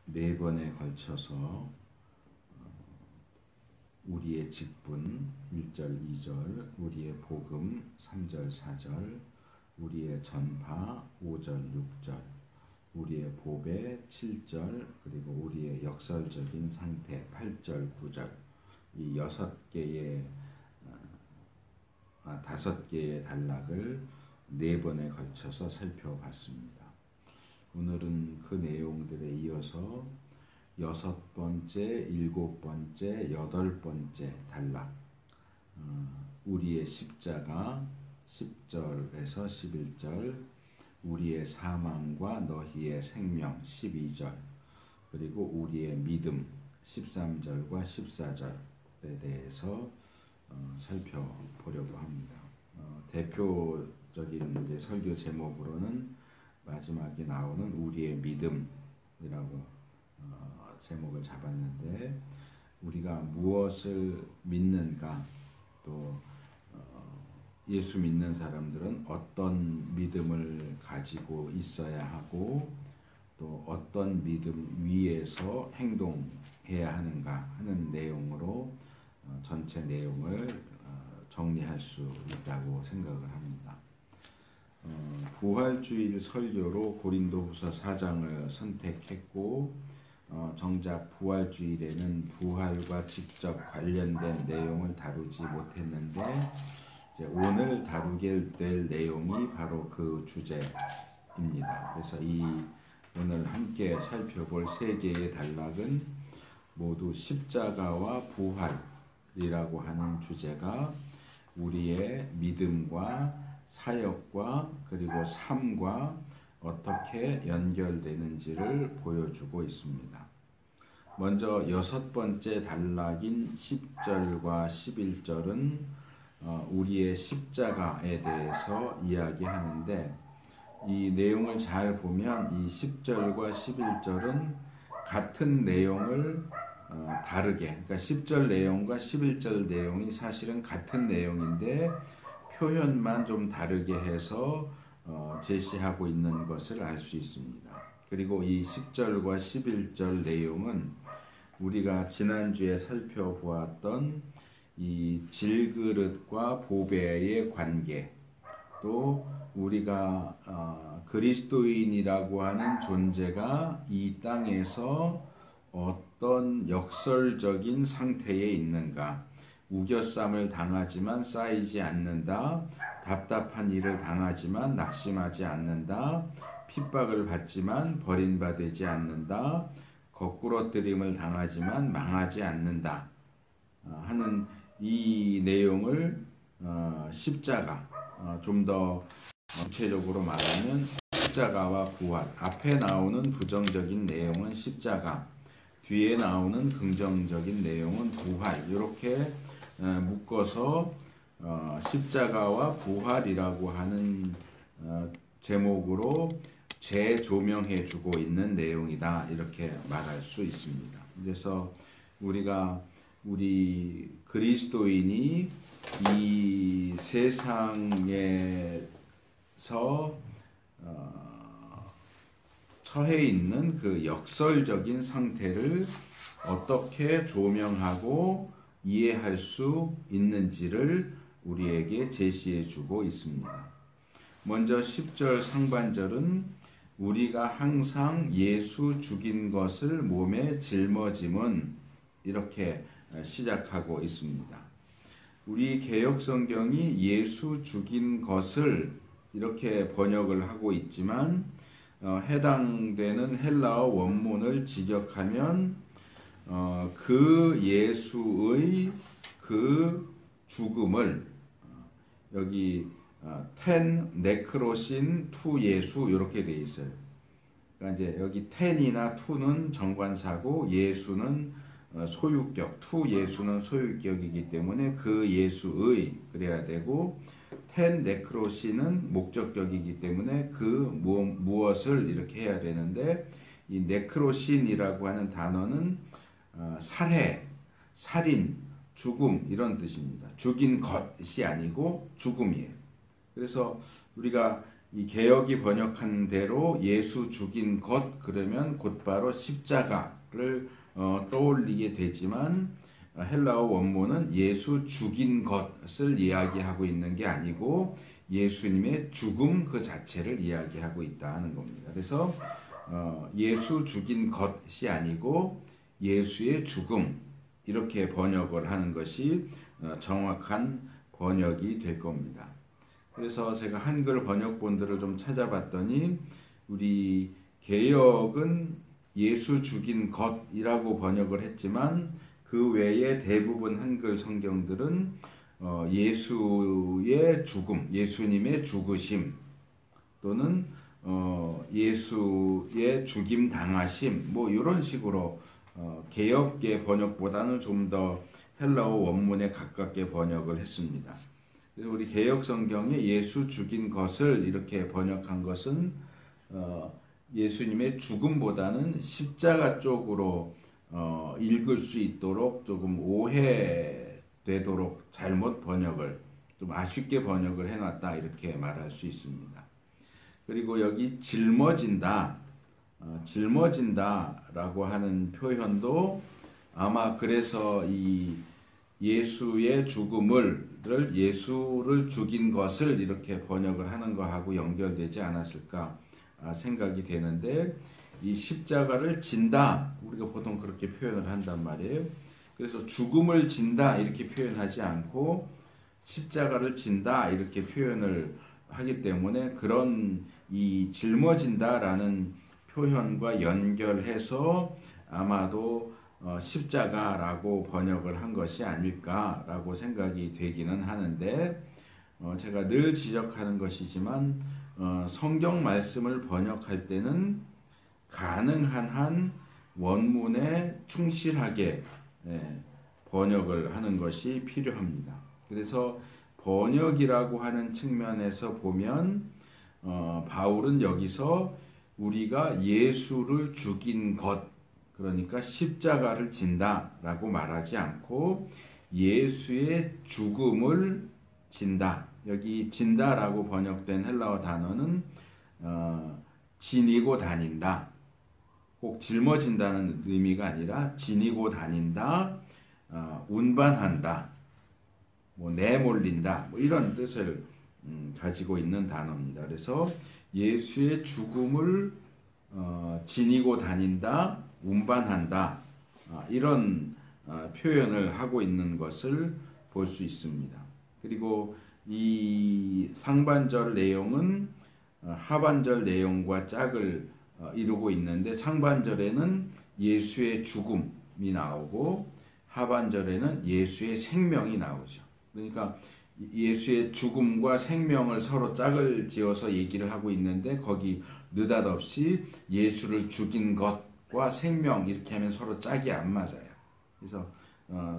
네 번에 걸쳐서 우리의 직분 1절, 2절, 우리의 복음 3절, 4절, 우리의 전파 5절, 6절, 우리의 보배 7절, 그리고 우리의 역설적인 상태 8절, 9절, 이 5개의 단락을 네 번에 걸쳐서 살펴봤습니다. 오늘은 그 내용들에 이어서 6번째, 7번째, 8번째 단락, 우리의 십자가 10절에서 11절, 우리의 사망과 너희의 생명 12절, 그리고 우리의 믿음 13절과 14절에 대해서 살펴보려고 합니다. 대표적인 이제 설교 제목으로는 마지막에 나오는 우리의 믿음이라고 제목을 잡았는데, 우리가 무엇을 믿는가, 또 예수 믿는 사람들은 어떤 믿음을 가지고 있어야 하고, 또 어떤 믿음 위에서 행동해야 하는가 하는 내용으로 전체 내용을 정리할 수 있다고 생각을 합니다. 부활주일 설교로 고린도후서 4장을 선택했고, 정작 부활주일에는 부활과 직접 관련된 내용을 다루지 못했는데, 이제 오늘 다루게 될 내용이 바로 그 주제입니다. 그래서 오늘 함께 살펴볼 세 개의 단락은 모두 십자가와 부활이라고 하는 주제가 우리의 믿음과 사역과 그리고 삶과 어떻게 연결되는지를 보여주고 있습니다. 먼저 6번째 단락인 10절과 11절은 우리의 십자가에 대해서 이야기하는데, 이 내용을 잘 보면 이 10절과 11절은 같은 내용을 다르게, 그러니까 10절 내용과 11절 내용이 사실은 같은 내용인데 표현만 좀 다르게 해서 제시하고 있는 것을 알 수 있습니다. 그리고 이 10절과 11절 내용은 우리가 지난주에 살펴보았던 이 질그릇과 보배의 관계, 또 우리가 그리스도인이라고 하는 존재가 이 땅에서 어떤 역설적인 상태에 있는가, 우겨쌈을 당하지만 쌓이지 않는다, 답답한 일을 당하지만 낙심하지 않는다, 핍박을 받지만 버림받지 않는다, 거꾸러뜨림을 당하지만 망하지 않는다 하는 이 내용을 십자가, 좀 더 구체적으로 말하면 십자가와 부활, 앞에 나오는 부정적인 내용은 십자가, 뒤에 나오는 긍정적인 내용은 부활, 이렇게 묶어서 십자가와 부활이라고 하는 제목으로 재조명해 주고 있는 내용이다, 이렇게 말할 수 있습니다. 그래서 우리 그리스도인이 이 세상에서 처해 있는 그 역설적인 상태를 어떻게 조명하고 이해할 수 있는지를 우리에게 제시해 주고 있습니다. 먼저 10절 상반절은 우리가 항상 예수 죽인 것을 몸에 짊어짐은, 이렇게 시작하고 있습니다. 우리 개역성경이 예수 죽인 것을 이렇게 번역을 하고 있지만, 해당되는 헬라어 원문을 직역하면 그 예수의 그 죽음을, 여기 텐 네크로신 투 예수 이렇게 되어 있어요. 그러니까 이제 여기 텐이나 투는 정관사고 예수는 소유격, 투 예수는 소유격이기 때문에 그 예수의 그래야 되고, 텐 네크로시는 목적격이기 때문에 그 무엇을 이렇게 해야 되는데, 이 네크로신이라고 하는 단어는 살해, 살인, 죽음 이런 뜻입니다. 죽인 것이 아니고 죽음이에요. 그래서 우리가 이 개역이 번역한 대로 예수 죽인 것 그러면 곧바로 십자가를 떠올리게 되지만 헬라어 원문은 예수 죽인 것을 이야기하고 있는 게 아니고 예수님의 죽음 그 자체를 이야기하고 있다 하는 겁니다. 그래서 예수 죽인 것이 아니고 예수의 죽음 이렇게 번역을 하는 것이 정확한 번역이 될 겁니다. 그래서 제가 한글 번역본들을 좀 찾아봤더니 우리 개역은 예수 죽인 것이라고 번역을 했지만 그 외에 대부분 한글 성경들은 예수의 죽음, 예수님의 죽으심 또는 예수의 죽임 당하심 뭐 이런 식으로 개역의 번역보다는 좀 더 헬라어 원문에 가깝게 번역을 했습니다. 그래서 우리 개역 성경에 예수 죽인 것을 이렇게 번역한 것은 예수님의 죽음보다는 십자가 쪽으로 읽을 수 있도록 조금 오해되도록 잘못 번역을 좀 아쉽게 번역을 해놨다 이렇게 말할 수 있습니다. 그리고 여기 짊어진다라고 하는 표현도 아마 그래서 이 예수의 죽음을 예수를 죽인 것을 이렇게 번역을 하는 거하고 연결되지 않았을까 생각이 되는데 이 십자가를 진다 우리가 보통 그렇게 표현을 한단 말이에요. 그래서 죽음을 진다 이렇게 표현하지 않고 십자가를 진다 이렇게 표현을 하기 때문에 그런 이 짊어진다라는 표현과 연결해서 아마도 십자가라고 번역을 한 것이 아닐까라고 생각이 되기는 하는데 제가 늘 지적하는 것이지만 성경 말씀을 번역할 때는 가능한 한 원문에 충실하게 번역을 하는 것이 필요합니다. 그래서 번역이라고 하는 측면에서 보면 바울은 여기서 우리가 예수를 죽인 것 그러니까 십자가를 진다라고 말하지 않고 예수의 죽음을 진다. 여기 진다라고 번역된 헬라어 단어는 지니고 다닌다. 꼭 짊어진다는 의미가 아니라 지니고 다닌다, 운반한다, 뭐 내몰린다, 뭐 이런 뜻을 가지고 있는 단어입니다. 그래서 예수의 죽음을 지니고 다닌다, 운반한다 이런 표현을 하고 있는 것을 볼 수 있습니다. 그리고 이 상반절 내용은 하반절 내용과 짝을 이루고 있는데 상반절에는 예수의 죽음이 나오고 하반절에는 예수의 생명이 나오죠. 그러니까 예수의 죽음과 생명을 서로 짝을 지어서 얘기를 하고 있는데 거기 느닷없이 예수를 죽인 것과 생명 이렇게 하면 서로 짝이 안 맞아요. 그래서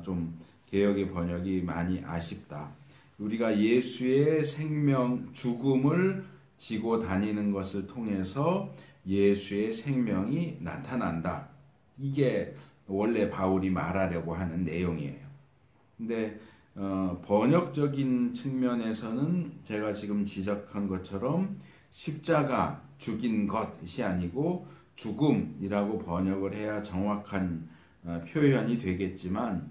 좀 개역의 번역이 많이 아쉽다. 우리가 예수의 생명, 죽음을 지고 다니는 것을 통해서 예수의 생명이 나타난다. 이게 원래 바울이 말하려고 하는 내용이에요. 근데 번역적인 측면에서는 제가 지금 지적한 것처럼 십자가 죽인 것이 아니고 죽음이라고 번역을 해야 정확한 표현이 되겠지만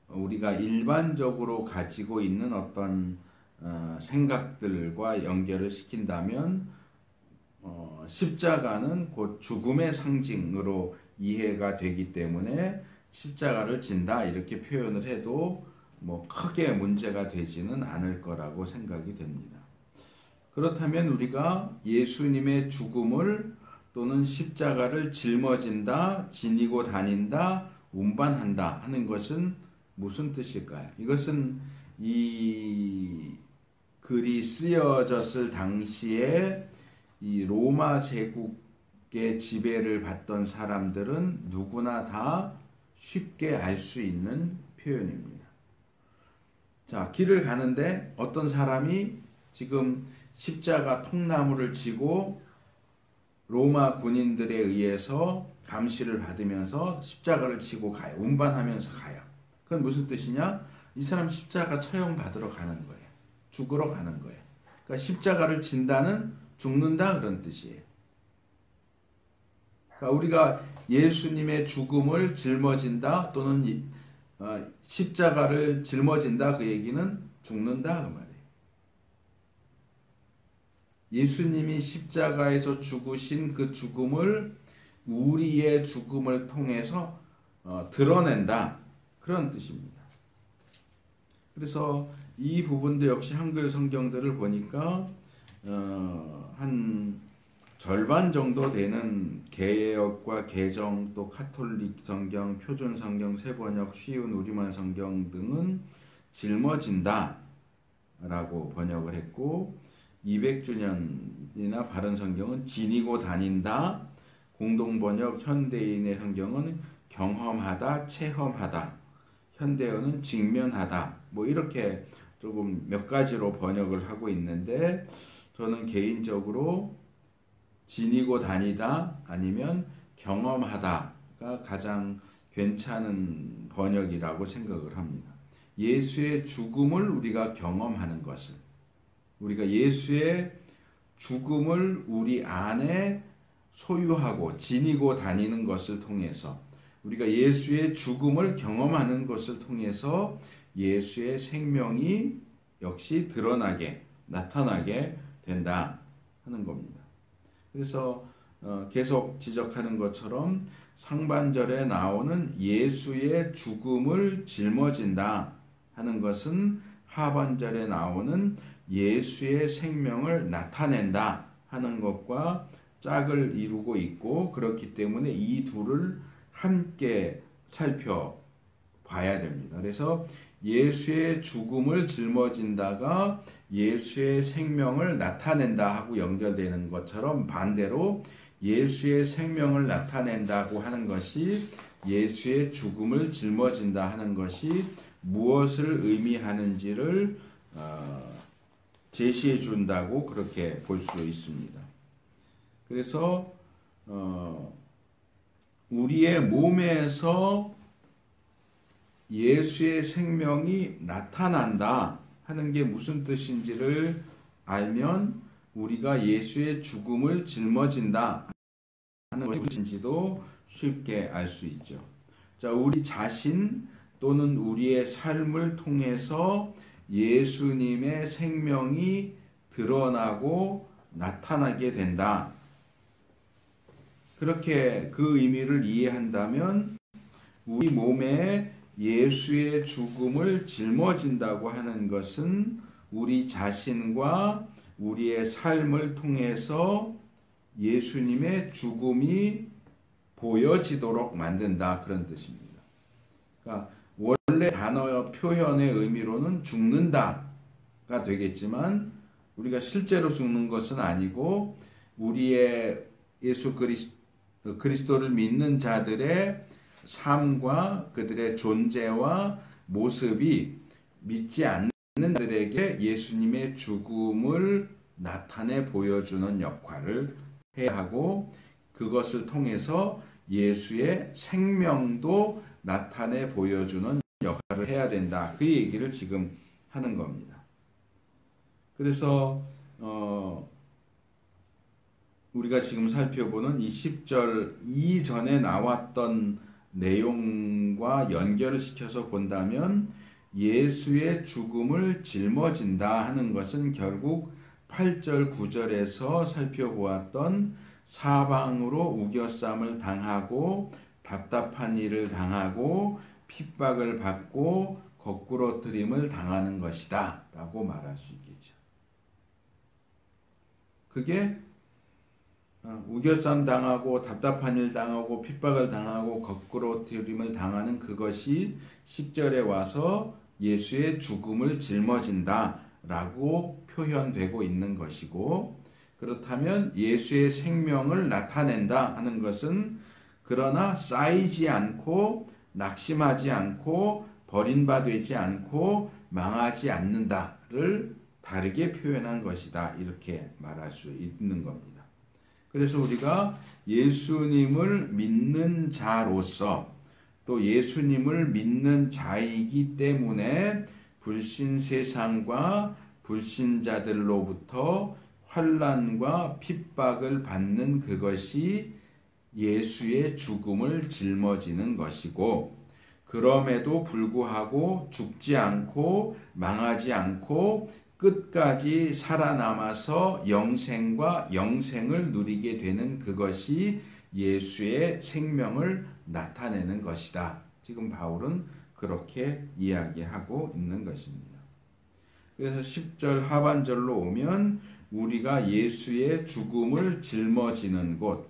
우리가 일반적으로 가지고 있는 어떤 생각들과 연결을 시킨다면 십자가는 곧 죽음의 상징으로 이해가 되기 때문에 십자가를 진다 이렇게 표현을 해도 뭐 크게 문제가 되지는 않을 거라고 생각이 됩니다. 그렇다면 우리가 예수님의 죽음을 또는 십자가를 짊어진다, 지니고 다닌다, 운반한다 하는 것은 무슨 뜻일까요? 이것은 이 글이 쓰여졌을 당시에 이 로마 제국의 지배를 받던 사람들은 누구나 다 쉽게 알 수 있는 표현입니다. 자, 길을 가는데 어떤 사람이 지금 십자가 통나무를 지고 로마 군인들에 의해서 감시를 받으면서 십자가를 지고 가요. 운반하면서 가요. 그건 무슨 뜻이냐? 이 사람 십자가 처형받으러 가는 거예요. 죽으러 가는 거예요. 그러니까 십자가를 진다는 죽는다 그런 뜻이에요. 그러니까 우리가 예수님의 죽음을 짊어진다 또는 십자가를 짊어진다 그 얘기는 죽는다 그 말이에요. 예수님이 십자가에서 죽으신 그 죽음을 우리의 죽음을 통해서 드러낸다 그런 뜻입니다. 그래서 이 부분도 역시 한글 성경들을 보니까 한 절반 정도 되는 개역과 개정 또 카톨릭 성경, 표준 성경, 새번역, 쉬운 우리말 성경 등은 짊어진다 라고 번역을 했고 200주년이나 바른 성경은 지니고 다닌다, 공동번역 현대인의 성경은 경험하다, 체험하다, 현대어는 직면하다 뭐 이렇게 조금 몇 가지로 번역을 하고 있는데 저는 개인적으로 지니고 다니다 아니면 경험하다가 가장 괜찮은 번역이라고 생각을 합니다. 예수의 죽음을 우리가 경험하는 것은 우리가 예수의 죽음을 우리 안에 소유하고 지니고 다니는 것을 통해서 우리가 예수의 죽음을 경험하는 것을 통해서 예수의 생명이 역시 드러나게 나타나게 된다 하는 겁니다. 그래서 계속 지적하는 것처럼 상반절에 나오는 예수의 죽음을 짊어진다 하는 것은 하반절에 나오는 예수의 생명을 나타낸다 하는 것과 짝을 이루고 있고 그렇기 때문에 이 둘을 함께 살펴봐야 됩니다. 그래서 예수의 죽음을 짊어진다가 예수의 생명을 나타낸다 하고 연결되는 것처럼 반대로 예수의 생명을 나타낸다고 하는 것이 예수의 죽음을 짊어진다 하는 것이 무엇을 의미하는지를 제시해 준다고 그렇게 볼 수 있습니다. 그래서 우리의 몸에서 예수의 생명이 나타난다 하는 게 무슨 뜻인지를 알면 우리가 예수의 죽음을 짊어진다 하는 것이 무엇인지도 쉽게 알 수 있죠. 자, 우리 자신 또는 우리의 삶을 통해서 예수님의 생명이 드러나고 나타나게 된다. 그렇게 그 의미를 이해한다면 우리 몸에 예수의 죽음을 짊어진다고 하는 것은 우리 자신과 우리의 삶을 통해서 예수님의 죽음이 보여지도록 만든다 그런 뜻입니다. 그러니까 원래 단어 표현의 의미로는 죽는다가 되겠지만 우리가 실제로 죽는 것은 아니고 우리의 예수 그리스도를 믿는 자들의 삶과 그들의 존재와 모습이 믿지 않는 자들에게 예수님의 죽음을 나타내 보여주는 역할을 해야 하고 그것을 통해서 예수의 생명도 나타내 보여주는 역할을 해야 된다. 그 얘기를 지금 하는 겁니다. 그래서 우리가 지금 살펴보는 이 10절 이전에 나왔던 내용과 연결을 시켜서 본다면 예수의 죽음을 짊어진다 하는 것은 결국 8절 9절에서 살펴보았던 사방으로 우겨쌈을 당하고 답답한 일을 당하고 핍박을 받고 거꾸러뜨림을 당하는 것이다 라고 말할 수 있겠죠. 그게 우겨쌈 당하고 답답한 일 당하고 핍박을 당하고 거꾸러뜨림을 당하는 그것이 10절에 와서 예수의 죽음을 짊어진다 라고 표현되고 있는 것이고 그렇다면 예수의 생명을 나타낸다 하는 것은 그러나 쌓이지 않고 낙심하지 않고 버림받지 않고 망하지 않는다를 다르게 표현한 것이다 이렇게 말할 수 있는 겁니다. 그래서 우리가 예수님을 믿는 자로서 또 예수님을 믿는 자이기 때문에 불신 세상과 불신자들로부터 환난과 핍박을 받는 그것이 예수의 죽음을 짊어지는 것이고, 그럼에도 불구하고 죽지 않고 망하지 않고 끝까지 살아남아서 영생과 영생을 누리게 되는 그것이 예수의 생명을 나타내는 것이다. 지금 바울은 그렇게 이야기하고 있는 것입니다. 그래서 10절 하반절로 오면 우리가 예수의 죽음을 짊어지는 것,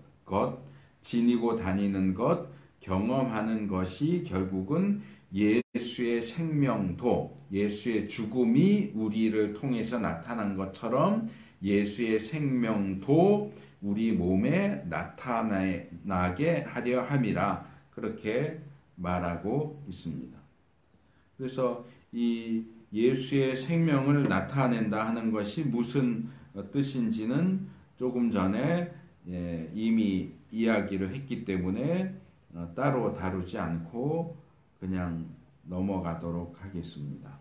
지니고 다니는 것, 경험하는 것이 결국은 예수의 생명도, 예수의 죽음이 우리를 통해서 나타난 것처럼 예수의 생명도 우리 몸에 나타나게 하려 함이라, 그렇게 말하고 있습니다. 그래서 이 예수의 생명을 나타낸다 하는 것이 무슨 뜻인지는 조금 전에 이미 이야기를 했기 때문에 따로 다루지 않고 그냥 넘어가도록 하겠습니다.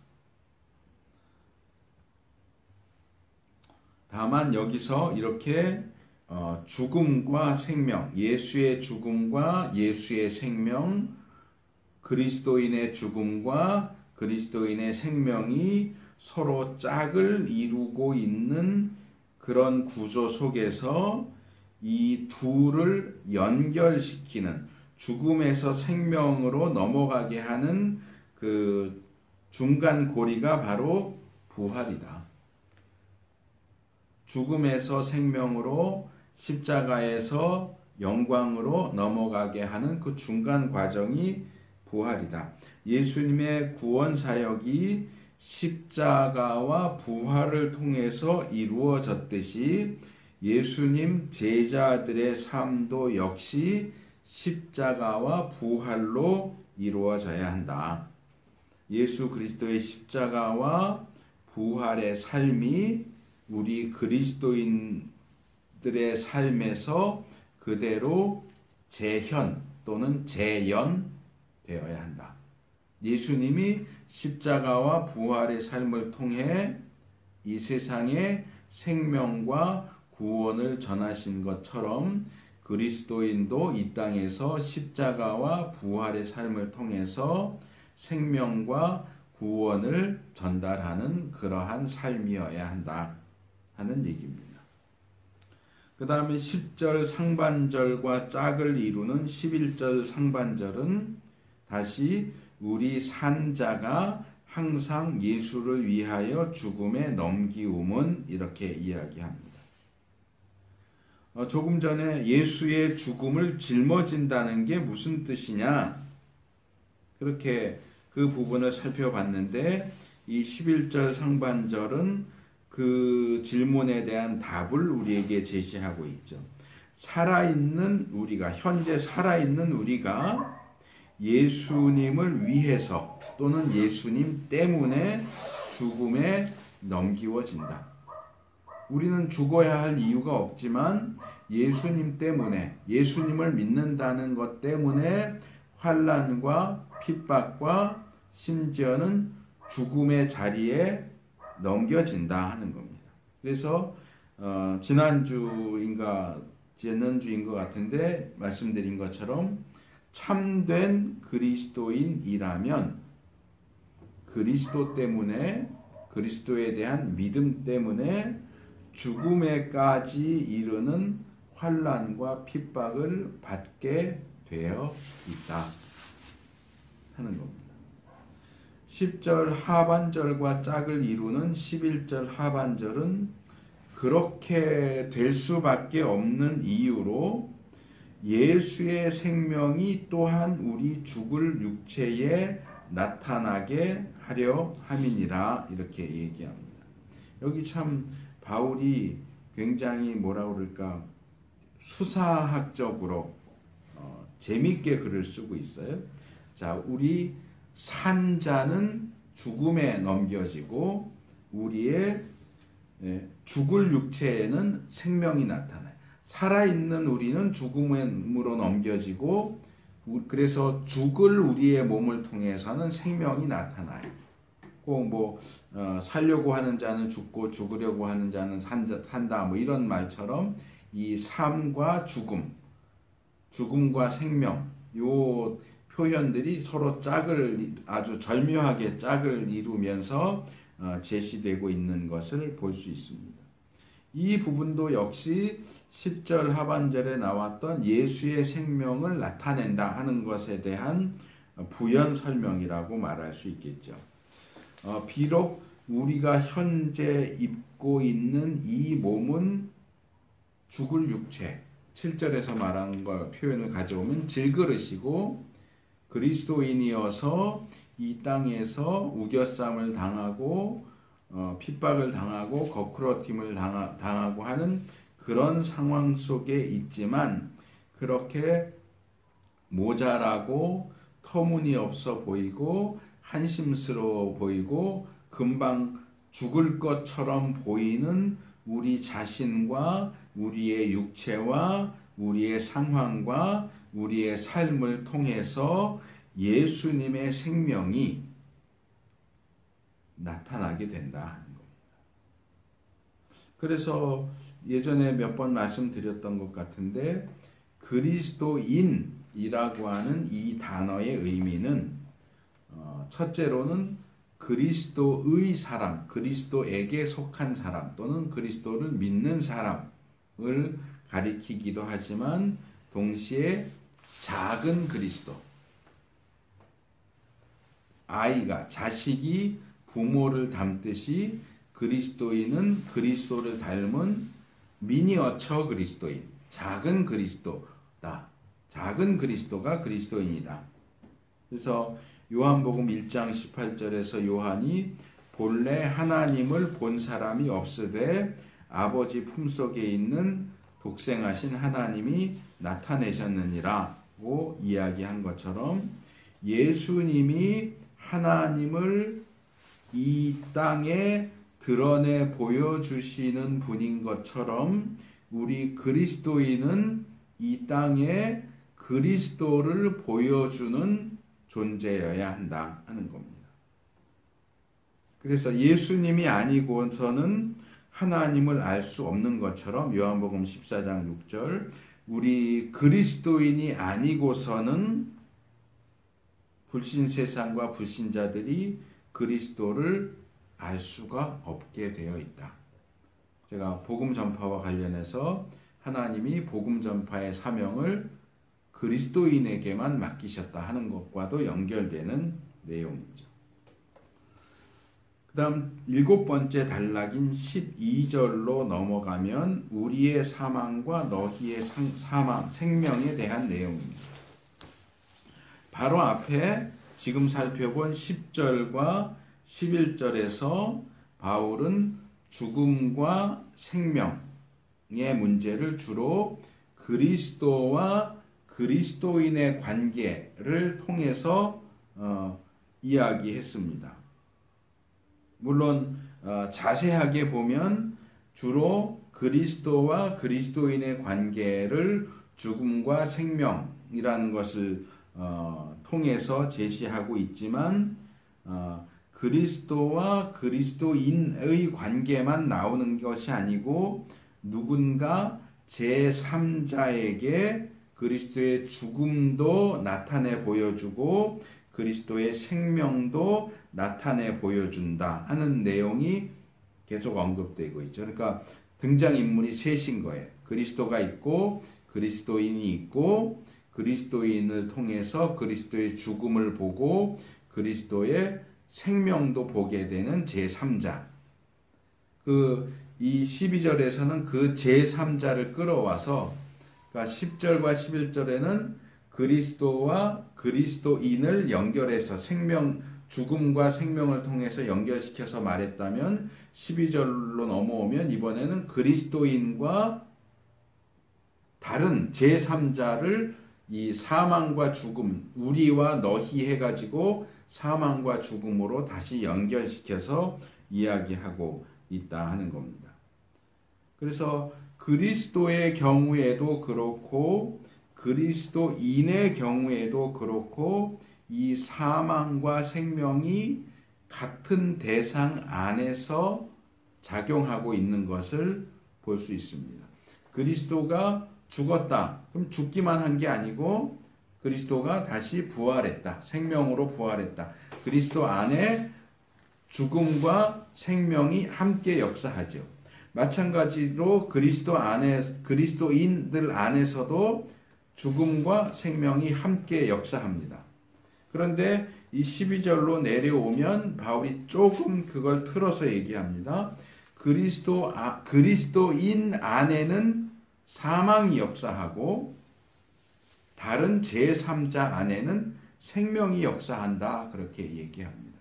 다만 여기서 이렇게 죽음과 생명, 예수의 죽음과 예수의 생명, 그리스도인의 죽음과 그리스도인의 생명이 서로 짝을 이루고 있는 그런 구조 속에서 이 둘을 연결시키는, 죽음에서 생명으로 넘어가게 하는 그 중간 고리가 바로 부활이다. 죽음에서 생명으로, 십자가에서 영광으로 넘어가게 하는 그 중간 과정이 부활이다. 예수님의 구원 사역이 십자가와 부활을 통해서 이루어졌듯이 예수님 제자들의 삶도 역시 십자가와 부활로 이루어져야 한다. 예수 그리스도의 십자가와 부활의 삶이 우리 그리스도인들의 삶에서 그대로 재현 또는 재연되어야 한다. 예수님이 십자가와 부활의 삶을 통해 이 세상에 생명과 구원을 전하신 것처럼 그리스도인도 이 땅에서 십자가와 부활의 삶을 통해서 생명과 구원을 전달하는 그러한 삶이어야 한다 하는 얘기입니다. 그 다음에 10절 상반절과 짝을 이루는 11절 상반절은 다시 우리 산자가 항상 예수를 위하여 죽음에 넘기움은 이렇게 이야기합니다. 조금 전에 예수의 죽음을 짊어진다는 게 무슨 뜻이냐, 그렇게 그 부분을 살펴봤는데 이 11절 상반절은 그 질문에 대한 답을 우리에게 제시하고 있죠. 살아있는 우리가, 현재 살아있는 우리가 예수님을 위해서 또는 예수님 때문에 죽음에 넘기워진다. 우리는 죽어야 할 이유가 없지만 예수님 때문에, 예수님을 믿는다는 것 때문에 환난과 핍박과 심지어는 죽음의 자리에 넘겨진다 하는 겁니다. 그래서 지난주인가 지난주인 것 같은데 말씀드린 것처럼 참된 그리스도인이라면 그리스도 때문에, 그리스도에 대한 믿음 때문에 죽음에까지 이르는 환난과 핍박을 받게 되어 있다 하는 겁니다. 10절 하반절과 짝을 이루는 11절 하반절은 그렇게 될 수밖에 없는 이유로 예수의 생명이 또한 우리 죽을 육체에 나타나게 하려 함이니라, 이렇게 얘기합니다. 여기 참 바울이 굉장히 뭐라 그럴까, 수사학적으로 재밌게 글을 쓰고 있어요. 자, 우리 산자는 죽음에 넘겨지고 우리의 죽을 육체에는 생명이 나타나요. 살아있는 우리는 죽음으로 넘겨지고, 그래서 죽을 우리의 몸을 통해서는 생명이 나타나요. 꼭 뭐 살려고 하는 자는 죽고 죽으려고 하는 자는 산다 뭐 이런 말처럼 이 삶과 죽음, 죽음과 생명 요 표현들이 서로 아주 절묘하게 짝을 이루면서 제시되고 있는 것을 볼 수 있습니다. 이 부분도 역시 10절 하반절에 나왔던 예수의 생명을 나타낸다 하는 것에 대한 부연 설명이라고 말할 수 있겠죠. 비록 우리가 현재 입고 있는 이 몸은 죽을 육체, 7절에서 말한 걸 표현을 가져오면 질그릇이고 그리스도인이어서 이 땅에서 우겨쌈을 당하고 핍박을 당하고 거꾸러짐을 당하고 하는 그런 상황 속에 있지만 그렇게 모자라고 터무니없어 보이고 한심스러워 보이고 금방 죽을 것처럼 보이는 우리 자신과 우리의 육체와 우리의 상황과 우리의 삶을 통해서 예수님의 생명이 나타나게 된다 하는 겁니다. 그래서 예전에 몇 번 말씀드렸던 것 같은데 그리스도인이라고 하는 이 단어의 의미는 첫째로는 그리스도의 사람, 그리스도에게 속한 사람 또는 그리스도를 믿는 사람을 가리키기도 하지만 동시에 작은 그리스도, 아이가, 자식이 부모를 닮듯이 그리스도인은 그리스도를 닮은 미니어처 그리스도인, 작은 그리스도다. 작은 그리스도가 그리스도인이다. 그래서 요한복음 1장 18절에서 요한이 본래 하나님을 본 사람이 없으되 아버지 품속에 있는 독생하신 하나님이 나타내셨느니라고 이야기한 것처럼 예수님이 하나님을 이 땅에 드러내 보여주시는 분인 것처럼 우리 그리스도인은 이 땅에 그리스도를 보여주는 존재여야 한다 하는 겁니다. 그래서 예수님이 아니고서는 하나님을 알 수 없는 것처럼 요한복음 14장 6절 우리 그리스도인이 아니고서는 불신 세상과 불신자들이 그리스도를 알 수가 없게 되어 있다. 제가 복음 전파와 관련해서 하나님이 복음 전파의 사명을 그리스도인에게만 맡기셨다 하는 것과도 연결되는 내용이죠. 그 다음 7번째 단락인 12절로 넘어가면 우리의 사망과 너희의 생명에 대한 내용입니다. 바로 앞에 지금 살펴본 10절과 11절에서 바울은 죽음과 생명의 문제를 주로 그리스도와 그리스도인의 관계를 통해서 이야기했습니다. 물론 자세하게 보면 주로 그리스도와 그리스도인의 관계를 죽음과 생명이라는 것을 통해서 제시하고 있지만 그리스도와 그리스도인의 관계만 나오는 것이 아니고 누군가 제3자에게 그리스도의 죽음도 나타내 보여주고 그리스도의 생명도 나타내 보여준다 하는 내용이 계속 언급되고 있죠. 그러니까 등장인물이 셋인 거예요. 그리스도가 있고 그리스도인이 있고 그리스도인을 통해서 그리스도의 죽음을 보고 그리스도의 생명도 보게 되는 제3자. 이 12절에서는 그 제3자를 끌어와서 그러니까 10절과 11절에는 그리스도와 그리스도인을 연결해서 죽음과 생명을 통해서 연결시켜서 말했다면 12절로 넘어오면 이번에는 그리스도인과 다른 제3자를 이 사망과 죽음, 우리와 너희 해가지고 사망과 죽음으로 다시 연결시켜서 이야기하고 있다 하는 겁니다. 그래서 그리스도의 경우에도 그렇고 그리스도인의 경우에도 그렇고 이 사망과 생명이 같은 대상 안에서 작용하고 있는 것을 볼 수 있습니다. 그리스도가 죽었다. 그럼 죽기만 한 게 아니고 그리스도가 다시 부활했다. 생명으로 부활했다. 그리스도 안에 죽음과 생명이 함께 역사하죠. 마찬가지로 그리스도인들 안에서도 죽음과 생명이 함께 역사합니다. 그런데 이 12절로 내려오면 바울이 조금 그걸 틀어서 얘기합니다. 그리스도인 안에는 사망이 역사하고 다른 제3자 안에는 생명이 역사한다. 그렇게 얘기합니다.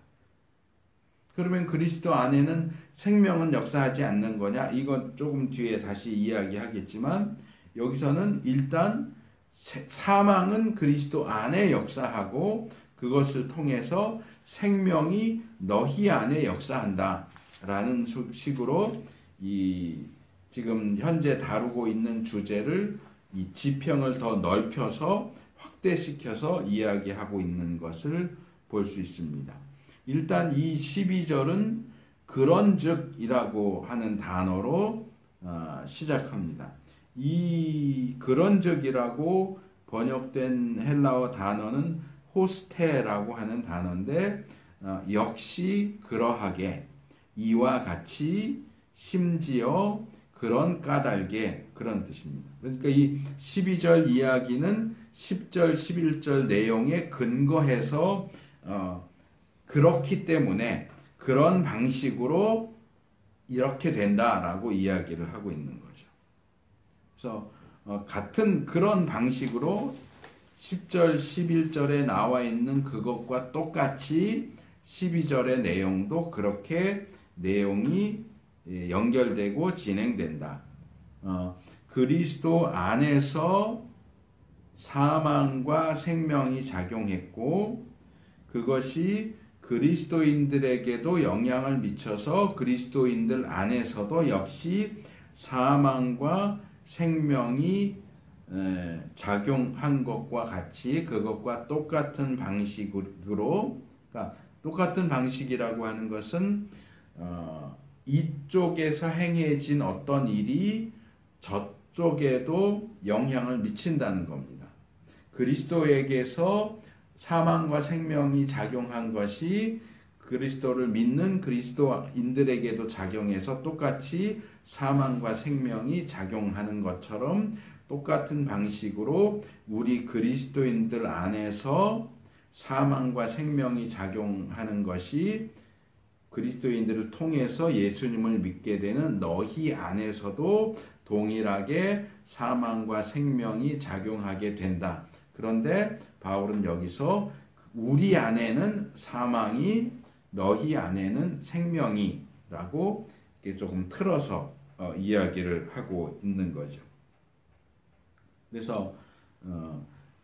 그러면 그리스도 안에는 생명은 역사하지 않는 거냐? 이건 조금 뒤에 다시 이야기하겠지만 여기서는 일단 사망은 그리스도 안에 역사하고 그것을 통해서 생명이 너희 안에 역사한다. 라는 식으로 지금 현재 다루고 있는 주제를 이 지평을 더 넓혀서 확대시켜서 이야기하고 있는 것을 볼 수 있습니다. 일단 이 12절은 그런즉이라고 하는 단어로 시작합니다. 이 그런즉이라고 번역된 헬라어 단어는 호스테라고 하는 단어인데 역시 그러하게 이와 같이 심지어 그런 까닭에 그런 뜻입니다. 그러니까 이 12절 이야기는 10절, 11절 내용에 근거해서 그렇기 때문에 그런 방식으로 이렇게 된다라고 이야기를 하고 있는 거죠. 그래서 같은 그런 방식으로 10절, 11절에 나와 있는 그것과 똑같이 12절의 내용도 그렇게 내용이 연결되고 진행된다. 그리스도 안에서 사망과 생명이 작용했고 그것이 그리스도인들에게도 영향을 미쳐서 그리스도인들 안에서도 역시 사망과 생명이 작용한 것과 같이 그것과 똑같은 방식으로, 그러니까 똑같은 방식이라고 하는 것은 이쪽에서 행해진 어떤 일이 저쪽에도 영향을 미친다는 겁니다. 그리스도에게서 사망과 생명이 작용한 것이 그리스도를 믿는 그리스도인들에게도 작용해서 똑같이 사망과 생명이 작용하는 것처럼 똑같은 방식으로 우리 그리스도인들 안에서 사망과 생명이 작용하는 것이 그리스도인들을 통해서 예수님을 믿게 되는 너희 안에서도 동일하게 사망과 생명이 작용하게 된다. 그런데 바울은 여기서 우리 안에는 사망이 너희 안에는 생명이라고 이렇게 조금 틀어서 이야기를 하고 있는 거죠. 그래서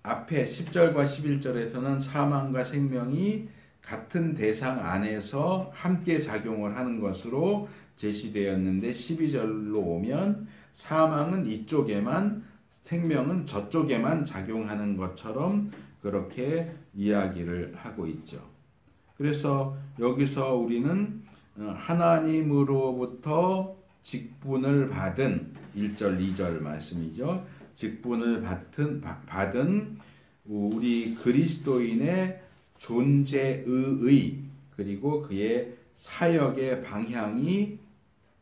앞에 10절과 11절에서는 사망과 생명이 같은 대상 안에서 함께 작용을 하는 것으로 제시되었는데 12절로 오면 사망은 이쪽에만 생명은 저쪽에만 작용하는 것처럼 그렇게 이야기를 하고 있죠. 그래서 여기서 우리는 하나님으로부터 직분을 받은 1절, 2절 말씀이죠. 직분을 받은 우리 그리스도인의 존재의 그리고 그의 사역의 방향이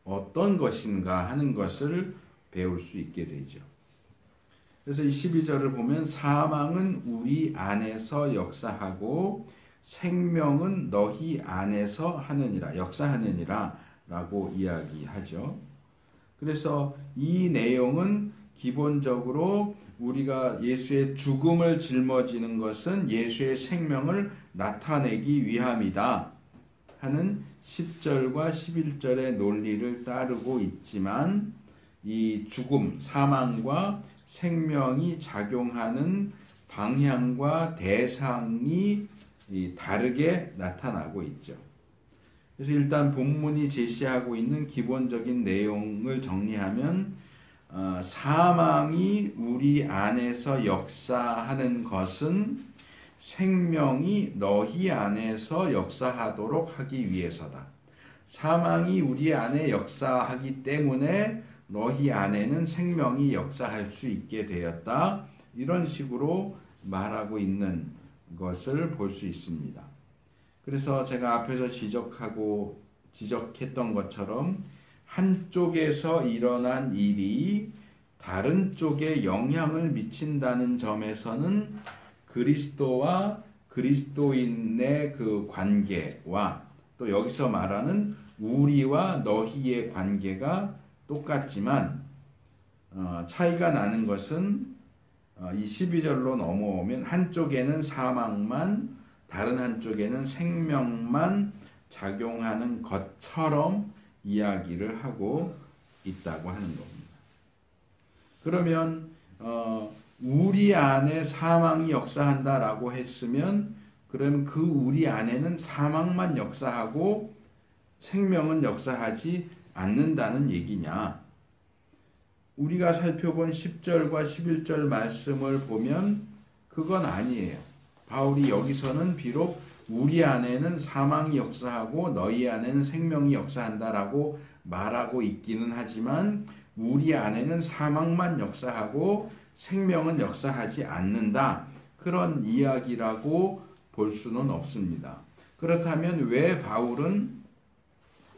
어떤 것인가 하는 것을 배울 수 있게 되죠. 그래서 이 12절을 보면 사망은 우리 안에서 역사하고 생명은 너희 안에서 하느니라, 역사하느니라 라고 이야기하죠. 그래서 이 내용은 기본적으로 우리가 예수의 죽음을 짊어지는 것은 예수의 생명을 나타내기 위함이다 하는 10절과 11절의 논리를 따르고 있지만 이 죽음, 사망과 생명이 작용하는 방향과 대상이 다르게 나타나고 있죠. 그래서 일단 본문이 제시하고 있는 기본적인 내용을 정리하면 사망이 우리 안에서 역사하는 것은 생명이 너희 안에서 역사하도록 하기 위해서다. 사망이 우리 안에 역사하기 때문에 너희 안에는 생명이 역사할 수 있게 되었다. 이런 식으로 말하고 있는 것을 볼 수 있습니다. 그래서 제가 앞에서 지적했던 것처럼 한쪽에서 일어난 일이 다른 쪽에 영향을 미친다는 점에서는 그리스도와 그리스도인의 그 관계와 또 여기서 말하는 우리와 너희의 관계가 똑같지만 차이가 나는 것은 이 12절로 넘어오면 한쪽에는 사망만 다른 한쪽에는 생명만 작용하는 것처럼 이야기를 하고 있다고 하는 겁니다. 그러면 우리 안에 사망이 역사한다라고 했으면 그럼 그 우리 안에는 사망만 역사하고 생명은 역사하지 않는다는 얘기냐? 우리가 살펴본 10절과 11절 말씀을 보면 그건 아니에요. 바울이 여기서는 비록 우리 안에는 사망이 역사하고 너희 안에는 생명이 역사한다라고 말하고 있기는 하지만 우리 안에는 사망만 역사하고 생명은 역사하지 않는다. 그런 이야기라고 볼 수는 없습니다. 그렇다면 왜 바울은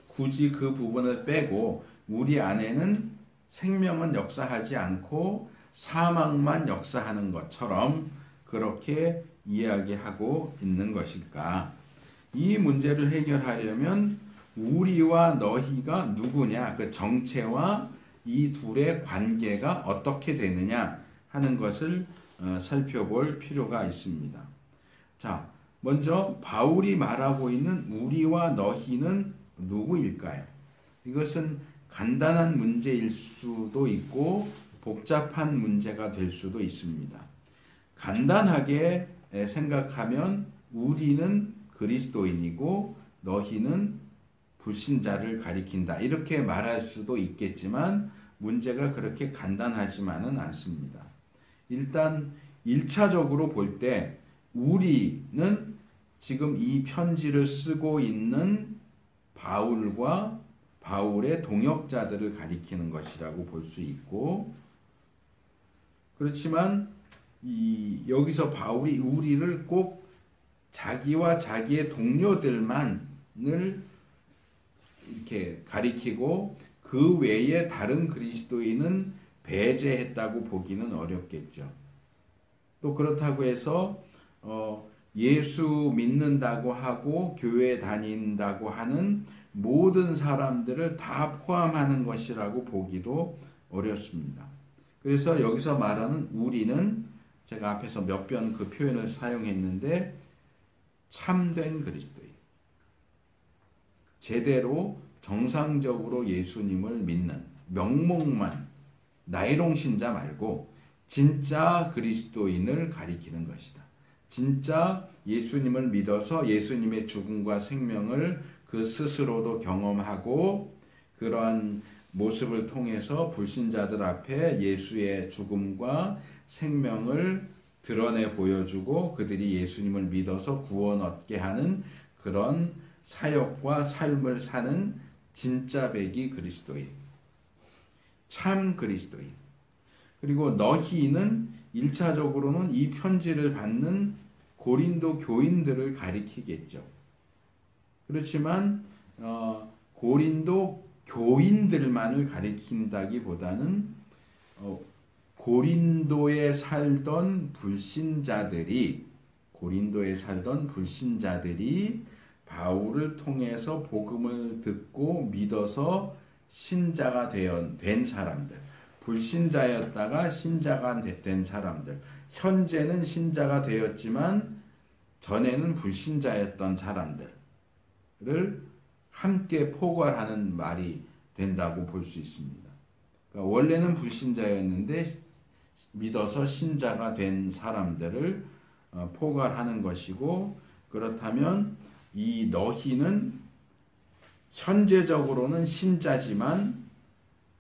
굳이 그 부분을 빼고 우리 안에는 생명은 역사하지 않고 사망만 역사하는 것처럼 그렇게 이야기하고 있는 것일까? 이 문제를 해결하려면 우리와 너희가 누구냐, 그 정체와 이 둘의 관계가 어떻게 되느냐 하는 것을 살펴볼 필요가 있습니다. 자, 먼저 바울이 말하고 있는 우리와 너희는 누구일까요? 이것은 간단한 문제일 수도 있고 복잡한 문제가 될 수도 있습니다. 간단하게 생각하면 우리는 그리스도인이고 너희는 불신자를 가리킨다. 이렇게 말할 수도 있겠지만 문제가 그렇게 간단하지만은 않습니다. 일단 1차적으로 볼 때 우리는 지금 이 편지를 쓰고 있는 바울과 바울의 동역자들을 가리키는 것이라고 볼 수 있고, 그렇지만 여기서 바울이 우리를 꼭 자기와 자기의 동료들만을 이렇게 가리키고 그 외에 다른 그리스도인은 배제했다고 보기는 어렵겠죠. 또 그렇다고 해서 예수 믿는다고 하고 교회 다닌다고 하는 모든 사람들을 다 포함하는 것이라고 보기도 어렵습니다. 그래서 여기서 말하는 우리는 제가 앞에서 몇 번 그 표현을 사용했는데 참된 그리스도인, 제대로 정상적으로 예수님을 믿는 명목만 나이롱 신자 말고 진짜 그리스도인을 가리키는 것이다. 진짜 예수님을 믿어서 예수님의 죽음과 생명을 그 스스로도 경험하고 그러한 모습을 통해서 불신자들 앞에 예수의 죽음과 생명을 드러내 보여주고 그들이 예수님을 믿어서 구원 얻게 하는 그런 사역과 삶을 사는 진짜 백이 그리스도인, 참 그리스도인. 그리고 너희는 1차적으로는 이 편지를 받는 고린도 교인들을 가리키겠죠. 그렇지만 고린도 교인들만을 가리킨다기보다는 고린도에 살던 불신자들이 바울을 통해서 복음을 듣고 믿어서 신자가 된 사람들, 불신자였다가 신자가 된 사람들, 현재는 신자가 되었지만 전에는 불신자였던 사람들을 함께 포괄하는 말이 된다고 볼 수 있습니다. 그러니까 원래는 불신자였는데 믿어서 신자가 된 사람들을 포괄하는 것이고, 그렇다면 이 너희는 현재적으로는 신자지만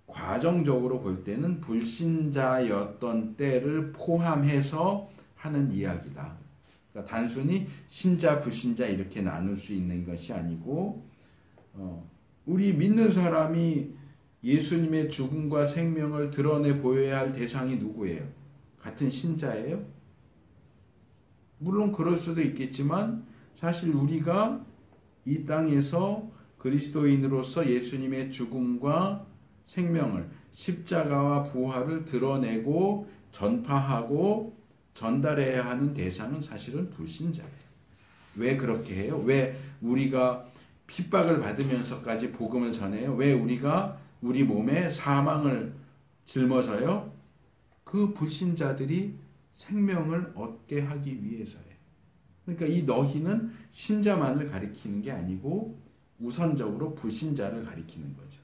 과정적으로 볼 때는 불신자였던 때를 포함해서 하는 이야기다. 그러니까 단순히 신자 불신자 이렇게 나눌 수 있는 것이 아니고 우리 믿는 사람이 예수님의 죽음과 생명을 드러내 보여야 할 대상이 누구예요? 같은 신자예요? 물론 그럴 수도 있겠지만 사실 우리가 이 땅에서 그리스도인으로서 예수님의 죽음과 생명을 십자가와 부활을 드러내고 전파하고 전달해야 하는 대상은 사실은 불신자예요. 왜 그렇게 해요? 왜 우리가 핍박을 받으면서까지 복음을 전해요? 왜 우리가 우리 몸에 사망을 짊어져요? 그 불신자들이 생명을 얻게 하기 위해서예요. 그러니까 이 너희는 신자만을 가리키는 게 아니고 우선적으로 불신자를 가리키는 거죠.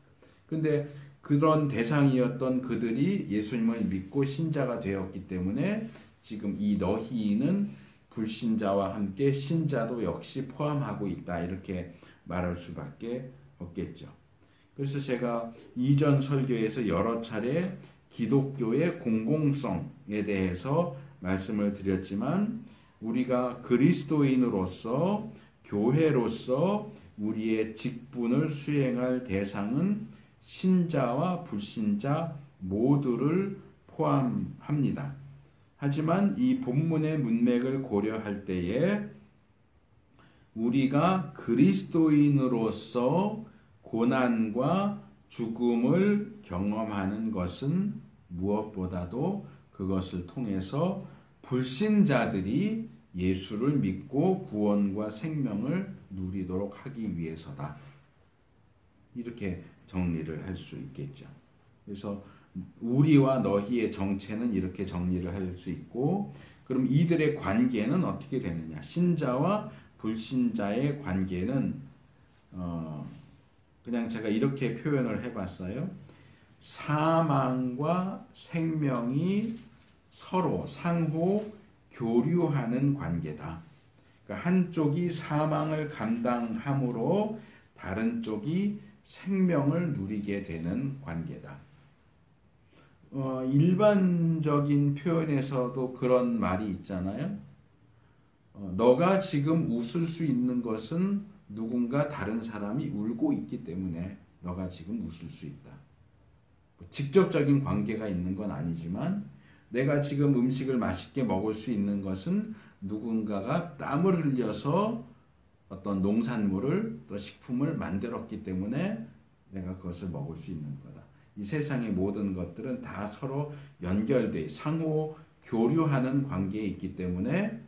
근데 그런 대상이었던 그들이 예수님을 믿고 신자가 되었기 때문에 지금 이 너희는 불신자와 함께 신자도 역시 포함하고 있다. 이렇게 말할 수밖에 없겠죠. 그래서 제가 이전 설교에서 여러 차례 기독교의 공공성에 대해서 말씀을 드렸지만 우리가 그리스도인으로서 교회로서 우리의 직분을 수행할 대상은 신자와 불신자 모두를 포함합니다. 하지만 이 본문의 문맥을 고려할 때에 우리가 그리스도인으로서 고난과 죽음을 경험하는 것은 무엇보다도 그것을 통해서 불신자들이 예수를 믿고 구원과 생명을 누리도록 하기 위해서다. 이렇게 정리를 할 수 있겠죠. 그래서 우리와 너희의 정체는 이렇게 정리를 할 수 있고, 그럼 이들의 관계는 어떻게 되느냐? 신자와 불신자의 관계는 그냥 제가 이렇게 표현을 해봤어요. 사망과 생명이 서로 상호 교류하는 관계다. 그러니까 한쪽이 사망을 감당함으로 다른 쪽이 생명을 누리게 되는 관계다. 일반적인 표현에서도 그런 말이 있잖아요. 너가 지금 웃을 수 있는 것은 누군가 다른 사람이 울고 있기 때문에 너가 지금 웃을 수 있다. 직접적인 관계가 있는 건 아니지만 내가 지금 음식을 맛있게 먹을 수 있는 것은 누군가가 땀을 흘려서 어떤 농산물을 또 식품을 만들었기 때문에 내가 그것을 먹을 수 있는 거다. 이 세상의 모든 것들은 다 서로 연결돼 상호 교류하는 관계에 있기 때문에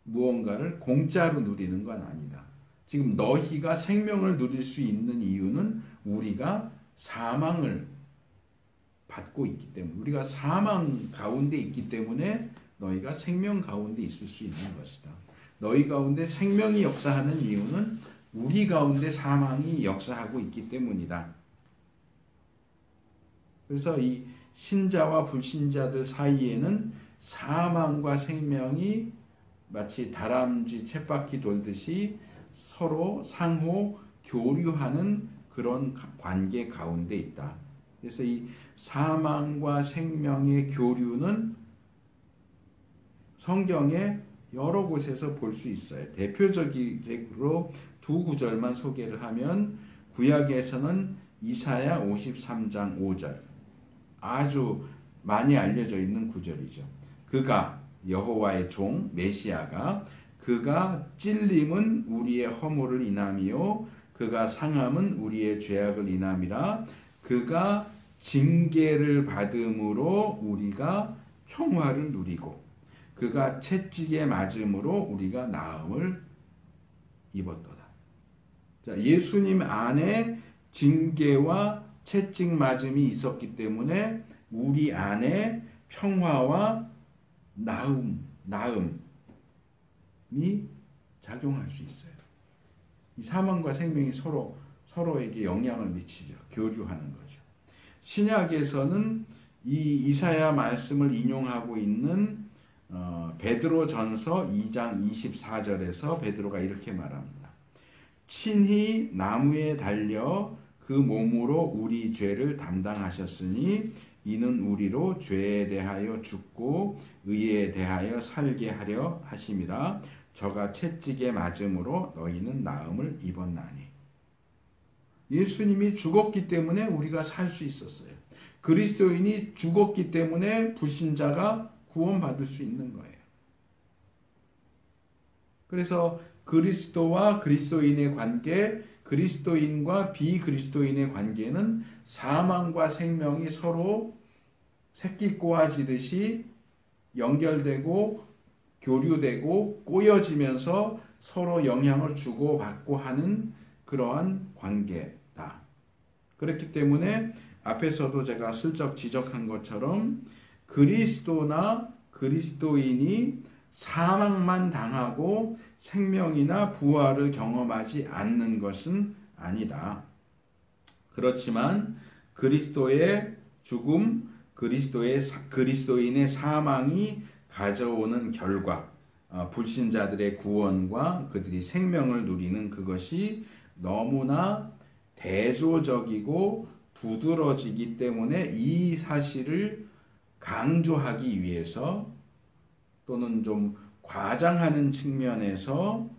무언가를 공짜로 누리는 건 아니다. 지금 너희가 생명을 누릴 수 있는 이유는 우리가 사망을 받고 있기 때문에, 우리가 사망 가운데 있기 때문에 너희가 생명 가운데 있을 수 있는 것이다. 너희 가운데 생명이 역사하는 이유는 우리 가운데 사망이 역사하고 있기 때문이다. 그래서 이 신자와 불신자들 사이에는 사망과 생명이 마치 다람쥐 쳇바퀴 돌듯이 서로 상호 교류하는 그런 관계 가운데 있다. 그래서 이 사망과 생명의 교류는 성경에 여러 곳에서 볼 수 있어요. 대표적으로 두 구절만 소개를 하면 구약에서는 이사야 53장 5절, 아주 많이 알려져 있는 구절이죠. 그가 여호와의 종 메시아가 그가 찔림은 우리의 허물을 인함이요 그가 상함은 우리의 죄악을 인함이라. 그가 징계를 받음으로 우리가 평화를 누리고 그가 채찍에 맞음으로 우리가 나음을 입었도다. 자, 예수님 안에 징계와 채찍 맞음이 있었기 때문에 우리 안에 평화와 나음이 작용할 수 있어요. 이 사망과 생명이 서로에게 영향을 미치죠. 교류하는 거죠. 신약에서는 이 이사야 말씀을 인용하고 있는 베드로전서 2장 24절에서 베드로가 이렇게 말합니다. 친히 나무에 달려 그 몸으로 우리 죄를 담당하셨으니 이는 우리로 죄에 대하여 죽고 의에 대하여 살게 하려 하심이라. 저가 채찍에 맞음으로 너희는 나음을 입었나니. 예수님이 죽었기 때문에 우리가 살 수 있었어요. 그리스도인이 죽었기 때문에 불신자가 구원받을 수 있는 거예요. 그래서 그리스도와 그리스도인의 관계, 그리스도인과 비그리스도인의 관계는 사망과 생명이 서로 새끼 꼬아지듯이 연결되고 교류되고 꼬여지면서 서로 영향을 주고받고 하는 그러한 관계다. 그렇기 때문에 앞에서도 제가 슬쩍 지적한 것처럼 그리스도나 그리스도인이 사망만 당하고 생명이나 부활을 경험하지 않는 것은 아니다. 그렇지만 그리스도의 죽음, 그리스도인의 사망이 가져오는 결과, 불신자들의 구원과 그들이 생명을 누리는 그것이 너무나 대조적이고 두드러지기 때문에 이 사실을 강조하기 위해서 또는 좀 과장하는 측면에서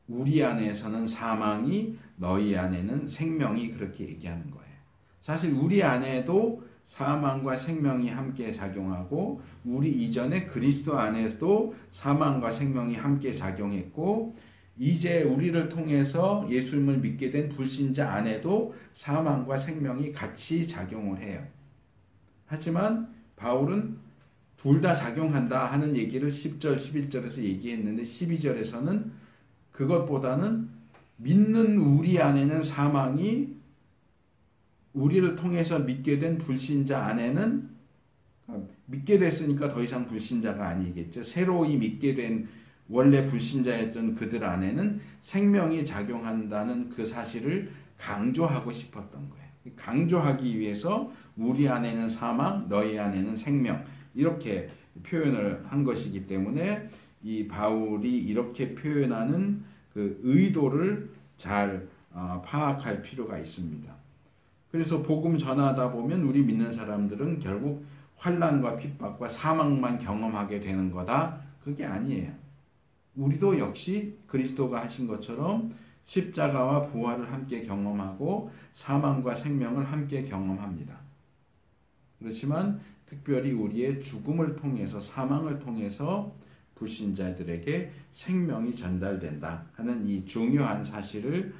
우리 안에서는 사망이 너희 안에는 생명이 그렇게 얘기하는 거예요. 사실 우리 안에도 사망과 생명이 함께 작용하고 우리 이전에 그리스도 안에도 사망과 생명이 함께 작용했고 이제 우리를 통해서 예수님을 믿게 된 불신자 안에도 사망과 생명이 같이 작용을 해요. 하지만 바울은 둘 다 작용한다 하는 얘기를 10절, 11절에서 얘기했는데 12절에서는 그것보다는 믿는 우리 안에는 사망이 우리를 통해서 믿게 된 불신자 안에는 믿게 됐으니까 더 이상 불신자가 아니겠죠. 새로이 믿게 된 원래 불신자였던 그들 안에는 생명이 작용한다는 그 사실을 강조하고 싶었던 거예요. 강조하기 위해서 우리 안에는 사망, 너희 안에는 생명 이렇게 표현을 한 것이기 때문에 이 바울이 이렇게 표현하는 그 의도를 잘 파악할 필요가 있습니다. 그래서 복음 전하다 보면 우리 믿는 사람들은 결국 환난과 핍박과 사망만 경험하게 되는 거다. 그게 아니에요. 우리도 역시 그리스도가 하신 것처럼 십자가와 부활을 함께 경험하고 사망과 생명을 함께 경험합니다. 그렇지만 특별히 우리의 죽음을 통해서 사망을 통해서 불신자들에게 생명이 전달된다 하는 이 중요한 사실을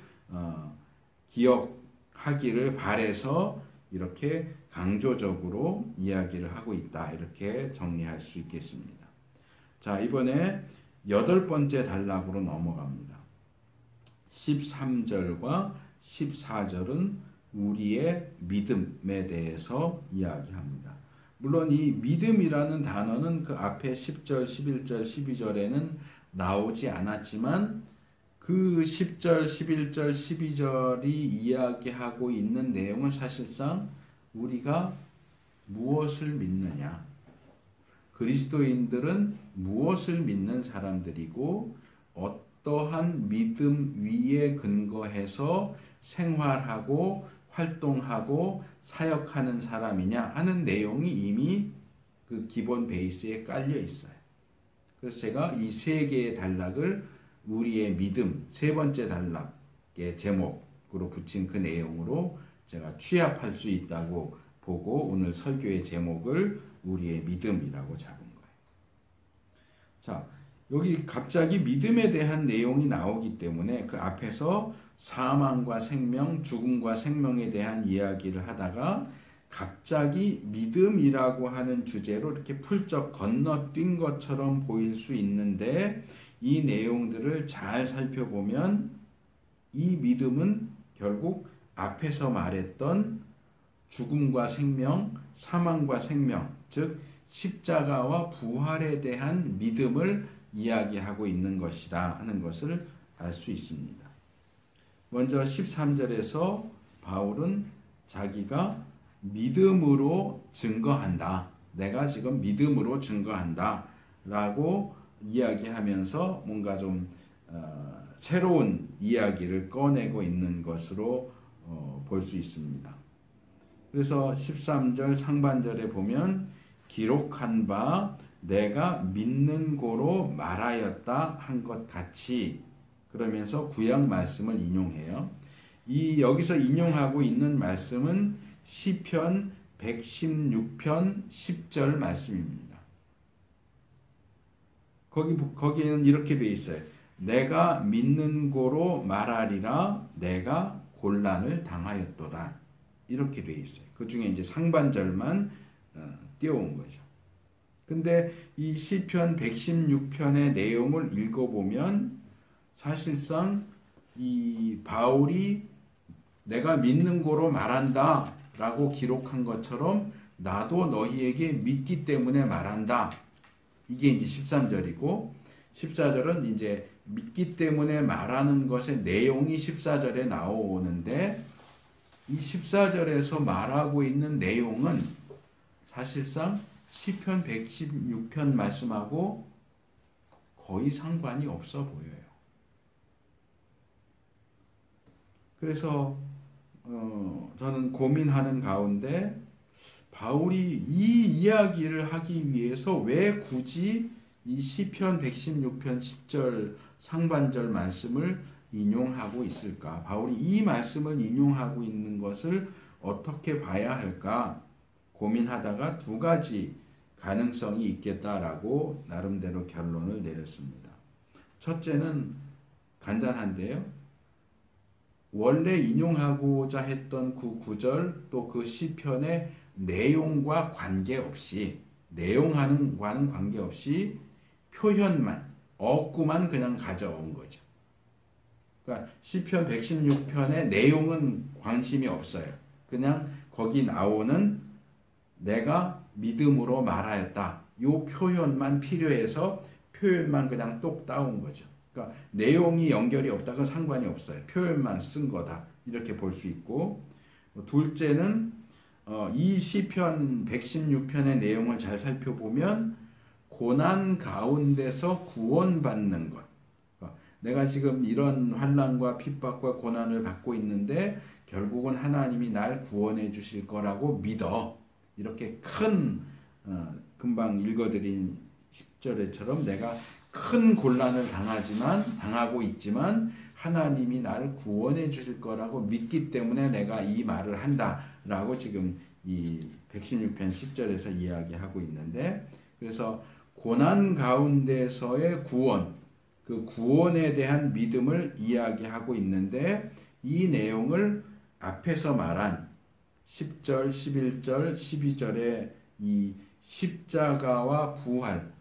기억하기를 바라서 이렇게 강조적으로 이야기를 하고 있다. 이렇게 정리할 수 있겠습니다. 자, 이번에 8번째 단락으로 넘어갑니다. 13절과 14절은 우리의 믿음에 대해서 이야기합니다. 물론 이 믿음이라는 단어는 그 앞에 10절, 11절, 12절에는 나오지 않았지만 그 10절, 11절, 12절이 이야기하고 있는 내용은 사실상 우리가 무엇을 믿느냐, 그리스도인들은 무엇을 믿는 사람들이고 어떠한 믿음 위에 근거해서 생활하고 활동하고 사역하는 사람이냐 하는 내용이 이미 그 기본 베이스에 깔려 있어요. 그래서 제가 이 세 개의 단락을 우리의 믿음, 세 번째 단락의 제목으로 붙인 그 내용으로 제가 취합할 수 있다고 보고 오늘 설교의 제목을 우리의 믿음이라고 잡은 거예요. 자, 여기 갑자기 믿음에 대한 내용이 나오기 때문에 그 앞에서 사망과 생명, 죽음과 생명에 대한 이야기를 하다가 갑자기 믿음이라고 하는 주제로 이렇게 풀쩍 건너뛴 것처럼 보일 수 있는데 이 내용들을 잘 살펴보면 이 믿음은 결국 앞에서 말했던 죽음과 생명, 사망과 생명, 즉 십자가와 부활에 대한 믿음을 이야기하고 있는 것이다 하는 것을 알 수 있습니다. 먼저 13절에서 바울은 자기가 믿음으로 증거한다. 내가 지금 믿음으로 증거한다 라고 이야기하면서 뭔가 좀 새로운 이야기를 꺼내고 있는 것으로 볼 수 있습니다. 그래서 13절 상반절에 보면 기록한 바 내가 믿는 고로 말하였다 한 것 같이 그러면서 구약 말씀을 인용해요. 여기서 인용하고 있는 말씀은 시편 116편 10절 말씀입니다. 거기에는 이렇게 되어 있어요. 내가 믿는 고로 말하리라 내가 곤란을 당하였도다. 이렇게 되어 있어요. 그 중에 이제 상반절만 띄워온 거죠. 근데 이 시편 116편의 내용을 읽어보면 사실상 이 바울이 내가 믿는 고로 말한다 라고 기록한 것처럼 나도 너희에게 믿기 때문에 말한다. 이게 이제 13절이고 14절은 이제 믿기 때문에 말하는 것의 내용이 14절에 나오는데 이 14절에서 말하고 있는 내용은 사실상 시편 116편 말씀하고 거의 상관이 없어 보여요. 그래서 저는 고민하는 가운데 바울이 이 이야기를 하기 위해서 왜 굳이 이 시편 116편 10절 상반절 말씀을 인용하고 있을까? 바울이 이 말씀을 인용하고 있는 것을 어떻게 봐야 할까? 고민하다가 두 가지 가능성이 있겠다라고 나름대로 결론을 내렸습니다. 첫째는 간단한데요. 원래 인용하고자 했던 그 구절 또 그 시편의 내용과 관계없이 내용과는 관계없이 표현만 어구만 그냥 가져온 거죠. 그러니까 시편 116편의 내용은 관심이 없어요. 그냥 거기 나오는 내가 믿음으로 말하였다. 이 표현만 필요해서 표현만 그냥 똑 따온 거죠. 그러니까 내용이 연결이 없다고 상관이 없어요. 표현만 쓴 거다. 이렇게 볼 수 있고 둘째는 이 시편 116편의 내용을 잘 살펴보면 고난 가운데서 구원받는 것. 그러니까 내가 지금 이런 환난과 핍박과 고난을 받고 있는데 결국은 하나님이 날 구원해 주실 거라고 믿어. 이렇게 큰 금방 읽어드린 10절에처럼 내가 큰 곤란을 당하고 있지만 하나님이 나를 구원해 주실 거라고 믿기 때문에 내가 이 말을 한다라고 지금 이 116편 10절에서 이야기하고 있는데 그래서 고난 가운데서의 구원, 그 구원에 대한 믿음을 이야기하고 있는데 이 내용을 앞에서 말한 10절, 11절, 12절의 이 십자가와 부활,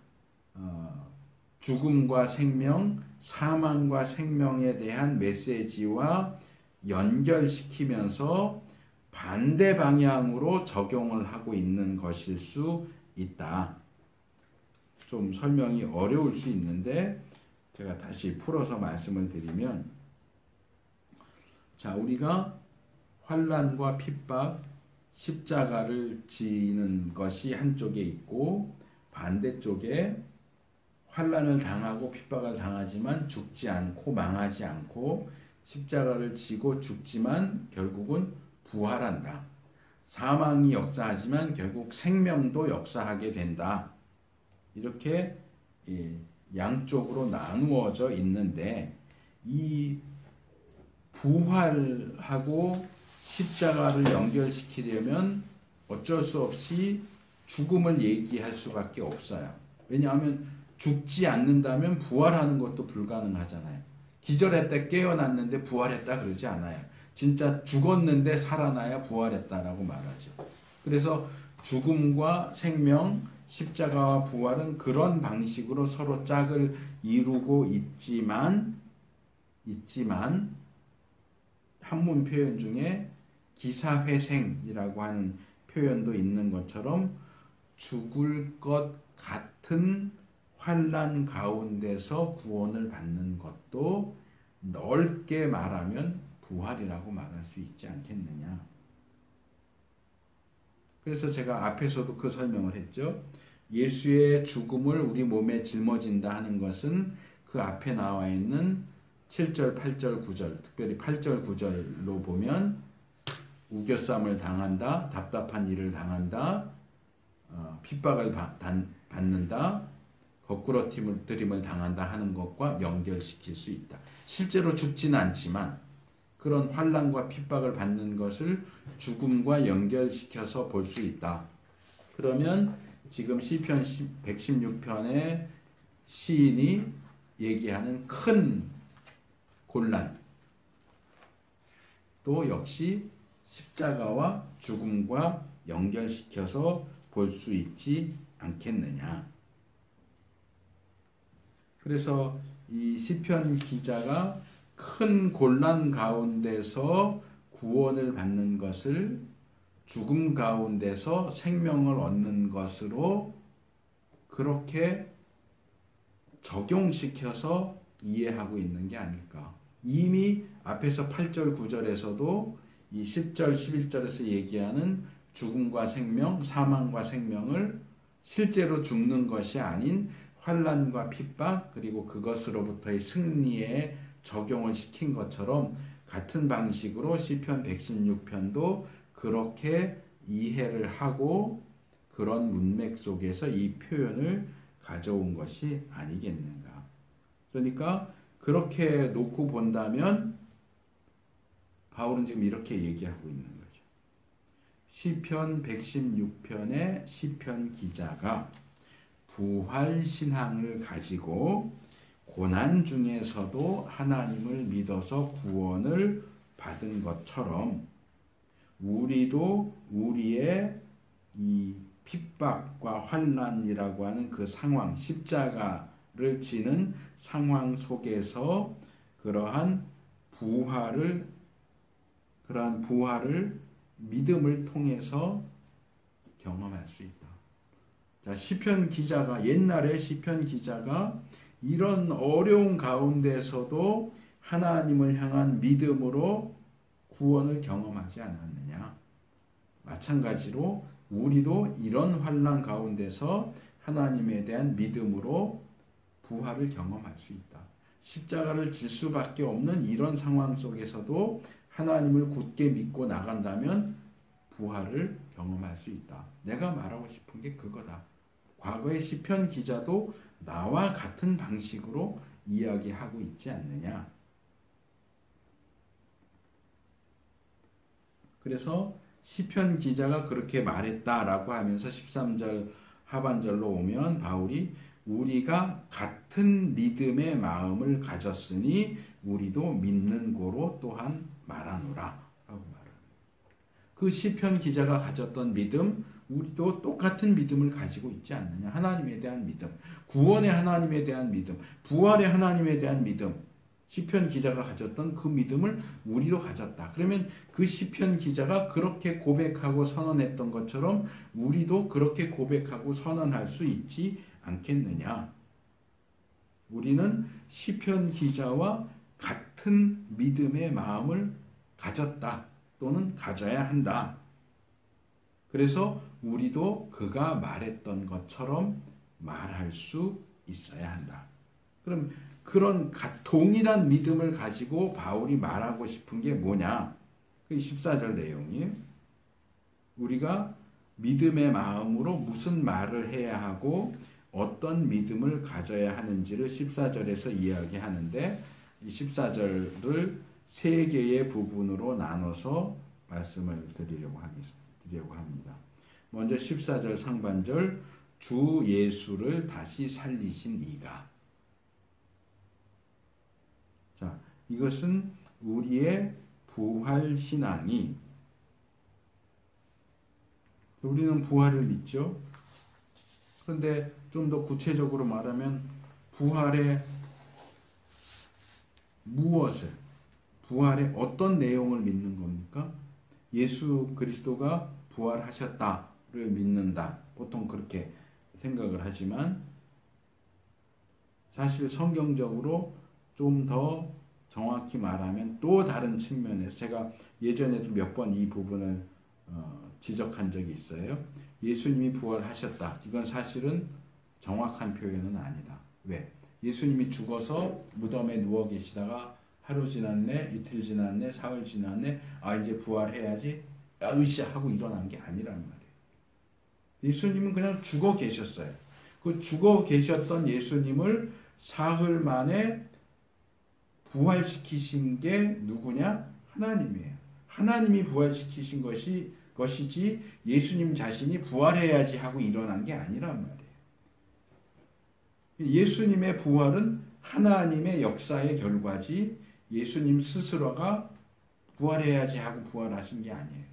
죽음과 생명, 사망과 생명에 대한 메시지와 연결시키면서 반대 방향으로 적용을 하고 있는 것일 수 있다. 좀 설명이 어려울 수 있는데 제가 다시 풀어서 말씀을 드리면 자, 우리가 환난과 핍박, 십자가를 지는 것이 한쪽에 있고 반대쪽에 환난을 당하고 핍박을 당하지만 죽지 않고 망하지 않고 십자가를 지고 죽지만 결국은 부활한다. 사망이 역사하지만 결국 생명도 역사하게 된다. 이렇게 양쪽으로 나누어져 있는데 이 부활하고 십자가를 연결시키려면 어쩔 수 없이 죽음을 얘기할 수밖에 없어요. 왜냐하면 죽지 않는다면 부활하는 것도 불가능하잖아요. 기절했다 깨어났는데 부활했다 그러지 않아요. 진짜 죽었는데 살아나야 부활했다라고 말하죠. 그래서 죽음과 생명, 십자가와 부활은 그런 방식으로 서로 짝을 이루고 있지만 한문 표현 중에 기사회생이라고 하는 표현도 있는 것처럼 죽을 것 같은 환난 가운데서 구원을 받는 것도 넓게 말하면 부활이라고 말할 수 있지 않겠느냐. 그래서 제가 앞에서도 그 설명을 했죠. 예수의 죽음을 우리 몸에 짊어진다 하는 것은 그 앞에 나와 있는 7절, 8절, 9절, 특별히 8절, 9절로 보면 우겨쌈을 당한다, 답답한 일을 당한다, 핍박을 받는다, 거꾸러뜨림을 당한다 하는 것과 연결시킬 수 있다. 실제로 죽지는 않지만 그런 환난과 핍박을 받는 것을 죽음과 연결시켜서 볼 수 있다. 그러면 지금 시편 116편의 시인이 얘기하는 큰 곤란 또 역시 십자가와 죽음과 연결시켜서 볼 수 있지 않겠느냐. 그래서 이 시편 기자가 큰 곤란 가운데서 구원을 받는 것을 죽음 가운데서 생명을 얻는 것으로 그렇게 적용시켜서 이해하고 있는 게 아닐까. 이미 앞에서 8절 9절에서도 이 10절 11절에서 얘기하는 죽음과 생명, 사망과 생명을 실제로 죽는 것이 아닌 환난과 핍박 그리고 그것으로부터의 승리에 적용을 시킨 것처럼 같은 방식으로 시편 116편도 그렇게 이해를 하고 그런 문맥 속에서 이 표현을 가져온 것이 아니겠는가. 그러니까 그렇게 놓고 본다면 바울은 지금 이렇게 얘기하고 있는 거죠. 시편 116편의 시편 기자가 부활 신앙을 가지고 고난 중에서도 하나님을 믿어서 구원을 받은 것처럼 우리도 우리의 이 핍박과 환난이라고 하는 그 상황, 십자가를 지는 상황 속에서 그러한 부활을 믿음을 통해서 경험할 수 있다. 자, 시편 기자가 옛날에 시편 기자가 이런 어려운 가운데서도 하나님을 향한 믿음으로 구원을 경험하지 않았느냐. 마찬가지로 우리도 이런 환난 가운데서 하나님에 대한 믿음으로 부활을 경험할 수 있다. 십자가를 질 수밖에 없는 이런 상황 속에서도 하나님을 굳게 믿고 나간다면 부활을 경험할 수 있다. 내가 말하고 싶은 게 그거다. 과거의 시편 기자도 나와 같은 방식으로 이야기하고 있지 않느냐. 그래서 시편 기자가 그렇게 말했다라고 하면서 13절 하반절로 오면 바울이 우리가 같은 믿음의 마음을 가졌으니 우리도 믿는 고로 또한 말하노라 라고 말합니다. 그 시편 기자가 가졌던 믿음, 우리도 똑같은 믿음을 가지고 있지 않느냐. 하나님에 대한 믿음, 구원의 하나님에 대한 믿음, 부활의 하나님에 대한 믿음, 시편 기자가 가졌던 그 믿음을 우리도 가졌다. 그러면 그 시편 기자가 그렇게 고백하고 선언했던 것처럼 우리도 그렇게 고백하고 선언할 수 있지 않겠느냐. 우리는 시편 기자와 같은 믿음의 마음을 가졌다 또는 가져야 한다. 그래서 우리도 그가 말했던 것처럼 말할 수 있어야 한다. 그럼 그런 동일한 믿음을 가지고 바울이 말하고 싶은 게 뭐냐? 그 14절 내용이 우리가 믿음의 마음으로 무슨 말을 해야 하고 어떤 믿음을 가져야 하는지를 14절에서 이야기하는데 이 14절을 세 개의 부분으로 나눠서 말씀을 드리려고 합니다. 먼저 14절 상반절 주 예수를 다시 살리신 이가. 자, 이것은 우리의 부활 신앙이 우리는 부활을 믿죠. 그런데 좀 더 구체적으로 말하면 부활의 무엇을, 부활의 어떤 내용을 믿는 겁니까? 예수 그리스도가 부활하셨다를 믿는다. 보통 그렇게 생각을 하지만 사실 성경적으로 좀 더 정확히 말하면 또 다른 측면에서 제가 예전에도 몇 번 이 부분을 지적한 적이 있어요. 예수님이 부활하셨다. 이건 사실은 정확한 표현은 아니다. 왜? 예수님이 죽어서 무덤에 누워 계시다가 하루 지났네, 이틀 지났네, 사흘 지났네, 이제 부활해야지. 으쌰하고 일어난 게 아니란 말이에요. 예수님은 그냥 죽어 계셨어요. 그 죽어 계셨던 예수님을 사흘 만에 부활시키신 게 누구냐? 하나님이에요. 하나님이 부활시키신 것이지 예수님 자신이 부활해야지 하고 일어난 게 아니란 말이에요. 예수님의 부활은 하나님의 역사의 결과지 예수님 스스로가 부활해야지 하고 부활하신 게 아니에요.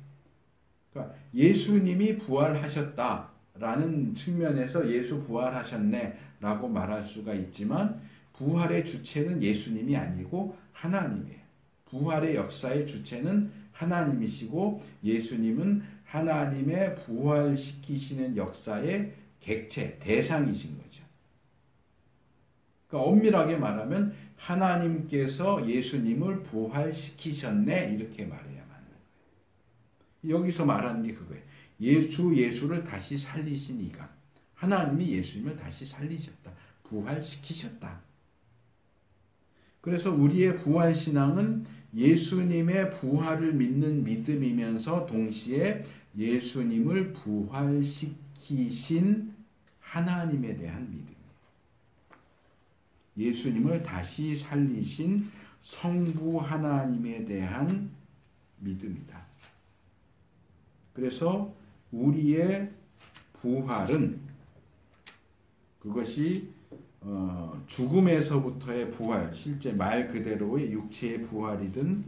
그러니까 예수님이 부활하셨다라는 측면에서 예수 부활하셨네라고 말할 수가 있지만 부활의 주체는 예수님이 아니고 하나님이에요. 부활의 역사의 주체는 하나님이시고 예수님은 하나님의 부활시키시는 역사의 객체, 대상이신 거죠. 그러니까 엄밀하게 말하면 하나님께서 예수님을 부활시키셨네 이렇게 말해야 맞는 거예요. 여기서 말하는 게 그거예요. 예수를 다시 살리신 이가 하나님이 예수님을 다시 살리셨다. 부활시키셨다. 그래서 우리의 부활신앙은 예수님의 부활을 믿는 믿음이면서 동시에 예수님을 부활시키신 하나님에 대한 믿음. 예수님을 다시 살리신 성부 하나님에 대한 믿음이다. 그래서 우리의 부활은 그것이 죽음에서부터의 부활, 실제 말 그대로의 육체의 부활이든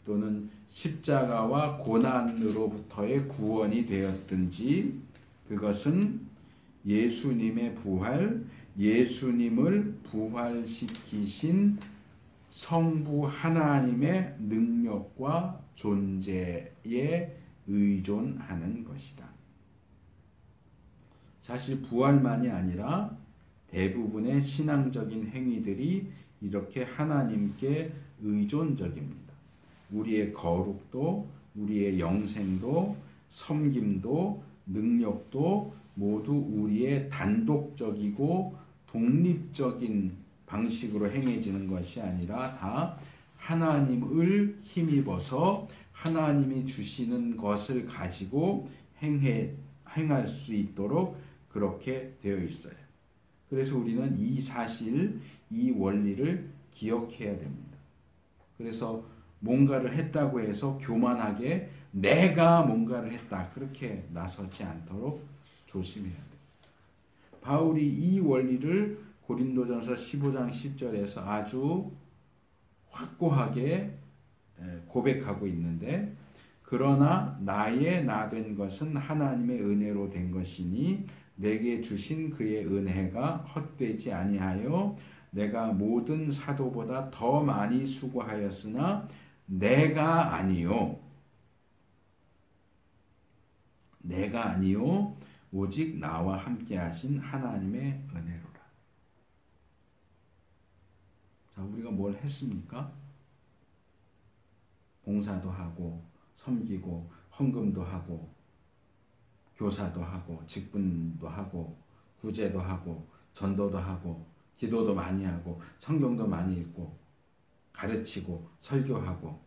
또는 십자가와 고난으로부터의 구원이 되었든지 그것은 예수님의 부활, 예수님을 부활시키신 성부 하나님의 능력과 존재에 의존하는 것이다. 사실 부활만이 아니라 대부분의 신앙적인 행위들이 이렇게 하나님께 의존적입니다. 우리의 거룩도, 우리의 영생도, 섬김도, 능력도 모두 우리의 단독적이고 독립적인 방식으로 행해지는 것이 아니라 다 하나님을 힘입어서 하나님이 주시는 것을 가지고 행할 수 있도록 그렇게 되어 있어요. 그래서 우리는 이 사실, 이 원리를 기억해야 됩니다. 그래서 뭔가를 했다고 해서 교만하게 내가 뭔가를 했다 그렇게 나서지 않도록 조심해야 돼요. 바울이 이 원리를 고린도전서 15장 10절에서 아주 확고하게 고백하고 있는데 그러나 나의 나 된 것은 하나님의 은혜로 된 것이니 내게 주신 그의 은혜가 헛되지 아니하여 내가 모든 사도보다 더 많이 수고하였으나 내가 아니요 오직 나와 함께 하신 하나님의 은혜로라. 자, 우리가 뭘 했습니까? 봉사도 하고 섬기고 헌금도 하고 교사도 하고 직분도 하고 구제도 하고 전도도 하고 기도도 많이 하고 성경도 많이 읽고 가르치고 설교하고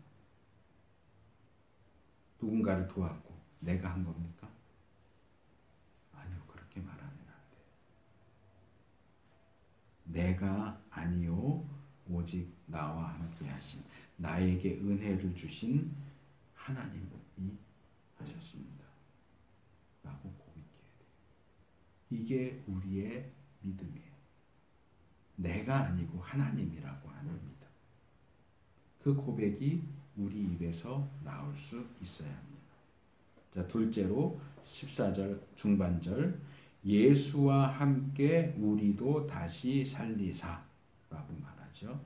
누군가를 도왔고 내가 한 겁니까? 아니요. 그렇게 말하면 안 돼요. 내가 아니요 오직 나와 함께 하신 나에게 은혜를 주신 하나님이 하셨습니다. 라고 고백해야 돼요. 이게 우리의 믿음이에요. 내가 아니고 하나님이라고 하는 믿음. 그 고백이 우리 입에서 나올 수 있어야 합니다. 자, 둘째로 14절 중반절 예수와 함께 우리도 다시 살리사 라고 말하죠.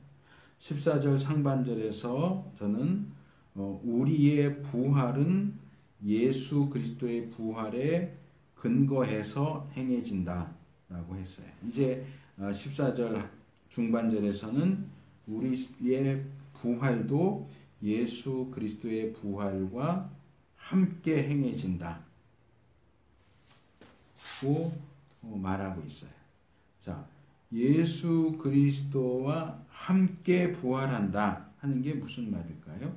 14절 상반절에서 저는 우리의 부활은 예수 그리스도의 부활에 근거해서 행해진다 라고 했어요. 이제 14절 중반절에서는 우리의 부활도 예수 그리스도의 부활과 함께 행해진다고 말하고 있어요. 자, 예수 그리스도와 함께 부활한다 하는 게 무슨 말일까요?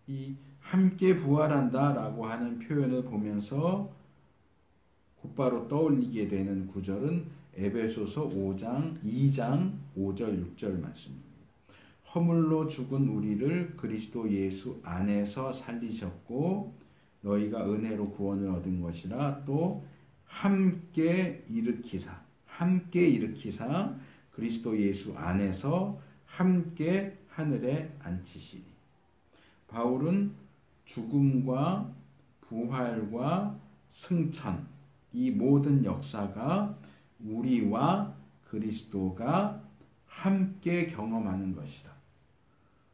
이 함께 부활한다라고 하는 표현을 보면서 곧바로 떠올리게 되는 구절은 에베소서 5장 2장 5절 6절 말씀입니다. 허물로 죽은 우리를 그리스도 예수 안에서 살리셨고 너희가 은혜로 구원을 얻은 것이라 또 함께 일으키사 그리스도 예수 안에서 함께 하늘에 앉히시니. 바울은 죽음과 부활과 승천 이 모든 역사가 우리와 그리스도가 함께 경험하는 것이다.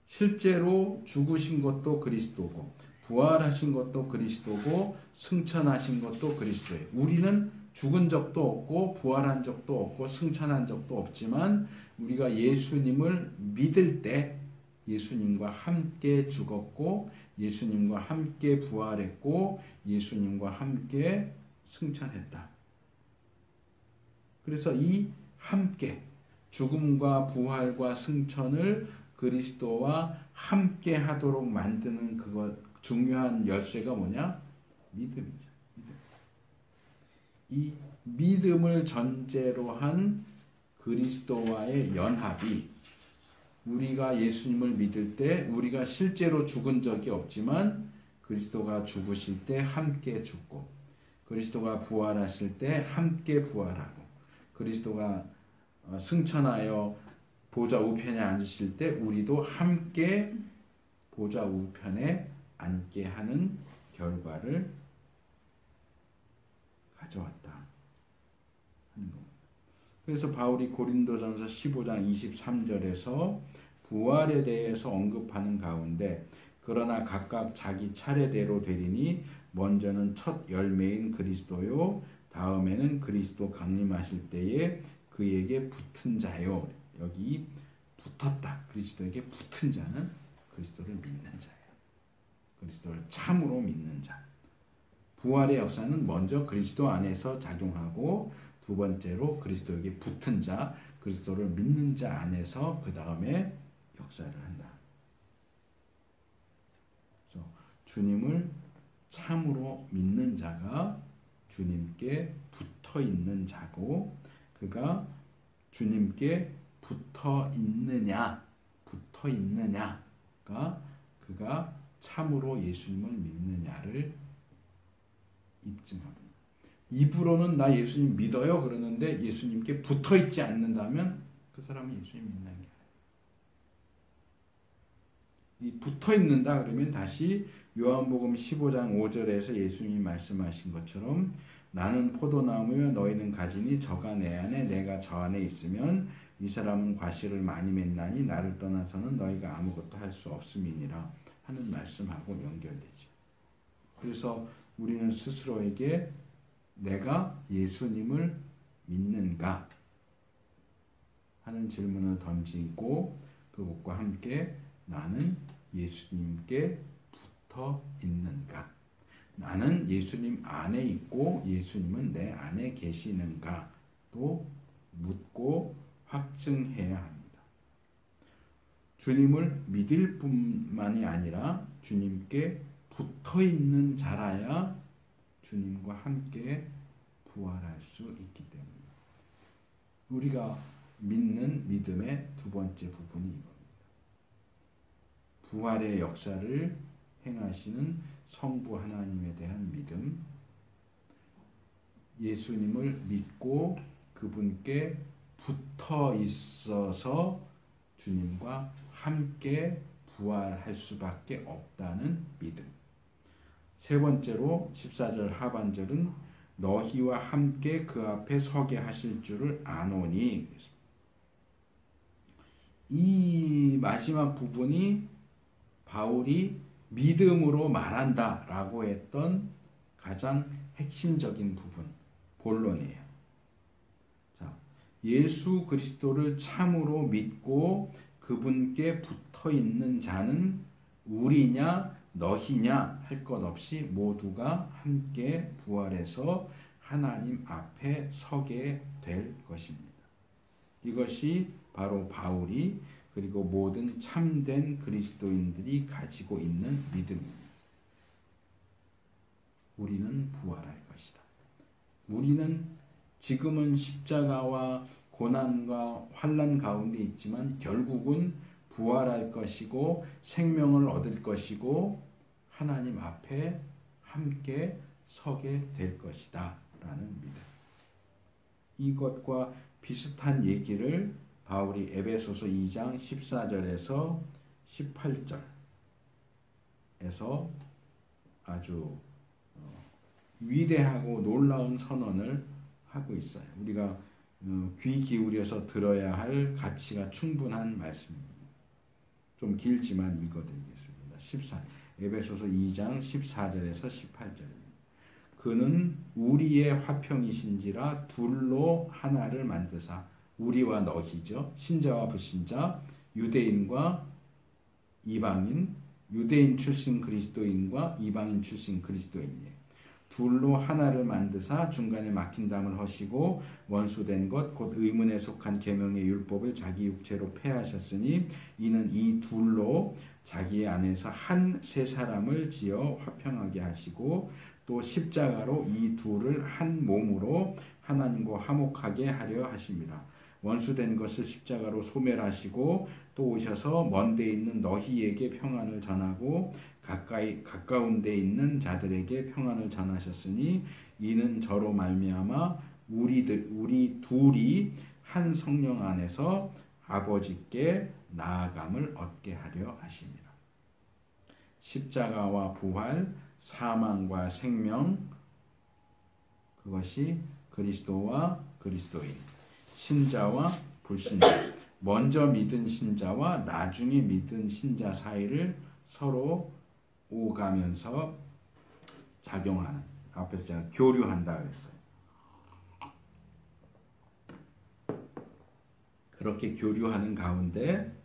실제로 죽으신 것도 그리스도고 부활하신 것도 그리스도고 승천하신 것도 그리스도예요. 우리는 죽은 적도 없고 부활한 적도 없고 승천한 적도 없지만 우리가 예수님을 믿을 때 예수님과 함께 죽었고 예수님과 함께 부활했고 예수님과 함께 승천했다. 그래서 이 함께 죽음과 부활과 승천을 그리스도와 함께 하도록 만드는 그것 중요한 열쇠가 뭐냐? 믿음이죠. 믿음. 이 믿음을 전제로 한 그리스도와의 연합이 우리가 예수님을 믿을 때 우리가 실제로 죽은 적이 없지만 그리스도가 죽으실 때 함께 죽고 그리스도가 부활하실 때 함께 부활하고 그리스도가 승천하여 보좌 우편에 앉으실 때 우리도 함께 보좌 우편에 앉게 하는 결과를 가져왔다 하는 겁니다. 그래서 바울이 고린도전서 15장 23절에서 부활에 대해서 언급하는 가운데 그러나 각각 자기 차례대로 되리니 먼저는 첫 열매인 그리스도요 다음에는 그리스도 강림하실 때에 그에게 붙은 자요. 여기 붙었다. 그리스도에게 붙은 자는 그리스도를 믿는 자예요. 그리스도를 참으로 믿는 자. 부활의 역사는 먼저 그리스도 안에서 작용하고 두 번째로 그리스도에게 붙은 자, 그리스도를 믿는 자 안에서 그 다음에 역사를 한다. 그래서 주님을 참으로 믿는 자가 주님께 붙어 있는 자고 그가 주님께 붙어 있느냐가 그가 참으로 예수님을 믿느냐를 입증합니다. 입으로는 나 예수님 믿어요 그러는데 예수님께 붙어 있지 않는다면 그 사람은 예수님 믿는 게 아니에요. 이 붙어 있는다 그러면 다시 요한복음 15장 5절에서 예수님이 말씀하신 것처럼 나는 포도나무여 너희는 가지니 저가 내 안에 내가 저 안에 있으면 이 사람은 과실을 많이 맺나니 나를 떠나서는 너희가 아무것도 할 수 없음이니라 하는 말씀하고 연결되죠. 그래서 우리는 스스로에게 내가 예수님을 믿는가 하는 질문을 던지고 그것과 함께 나는 예수님께 붙어 있는가? 나는 예수님 안에 있고 예수님은 내 안에 계시는가? 또 묻고 확증해야 합니다. 주님을 믿을 뿐만이 아니라 주님께 붙어 있는 자라야 주님과 함께 부활할 수 있기 때문입니다. 우리가 믿는 믿음의 두 번째 부분이 이겁니다. 부활의 역사를 행하시는 성부 하나님에 대한 믿음, 예수님을 믿고 그분께 붙어 있어서 주님과 함께 부활할 수밖에 없다는 믿음. 세 번째로 14절 하반절은 너희와 함께 그 앞에 서게 하실 줄을 아노니. 이 마지막 부분이 바울이 믿음으로 말한다 라고 했던 가장 핵심적인 부분, 본론이에요. 자, 예수 그리스도를 참으로 믿고 그분께 붙어 있는 자는 우리냐 너희냐 할 것 없이 모두가 함께 부활해서 하나님 앞에 서게 될 것입니다. 이것이 바로 바울이 그리고 모든 참된 그리스도인들이 가지고 있는 믿음입니다. 우리는 부활할 것이다. 우리는 지금은 십자가와 고난과 환난 가운데 있지만 결국은 부활할 것이고 생명을 얻을 것이고 하나님 앞에 함께 서게 될 것이다 라는 믿음. 이것과 비슷한 얘기를 바울이 에베소서 2장 14절에서 18절에서 아주 위대하고 놀라운 선언을 하고 있어요. 우리가 귀 기울여서 들어야 할 가치가 충분한 말씀입니다. 좀 길지만 읽어드리겠습니다. 에베소서 2장 14절에서 18절입니다. 그는 우리의 화평이신지라 둘로 하나를 만드사, 우리와 너희죠. 신자와 불신자, 유대인과 이방인, 유대인 출신 그리스도인과 이방인 출신 그리스도인이에요. 둘로 하나를 만드사 중간에 막힌 담을 허시고 원수된 것 곧 의문에 속한 계명의 율법을 자기 육체로 폐하셨으니 이는 이 둘로 자기 안에서 한 세 사람을 지어 화평하게 하시고 또 십자가로 이 둘을 한 몸으로 하나님과 화목하게 하려 하심이라. 원수된 것을 십자가로 소멸하시고 또 오셔서 먼데 있는 너희에게 평안을 전하고 가까운 데 있는 자들에게 평안을 전하셨으니 이는 저로 말미암아 우리 둘이 한 성령 안에서 아버지께 나아감을 얻게 하려 하심이라. 십자가와 부활, 사망과 생명, 그것이 그리스도와 그리스도인, 신자와 불신자, 먼저 믿은 신자와 나중에 믿은 신자 사이를 서로 오가면서 작용하는, 앞에서 제가 교류한다 그랬어요. 그렇게 교류하는 가운데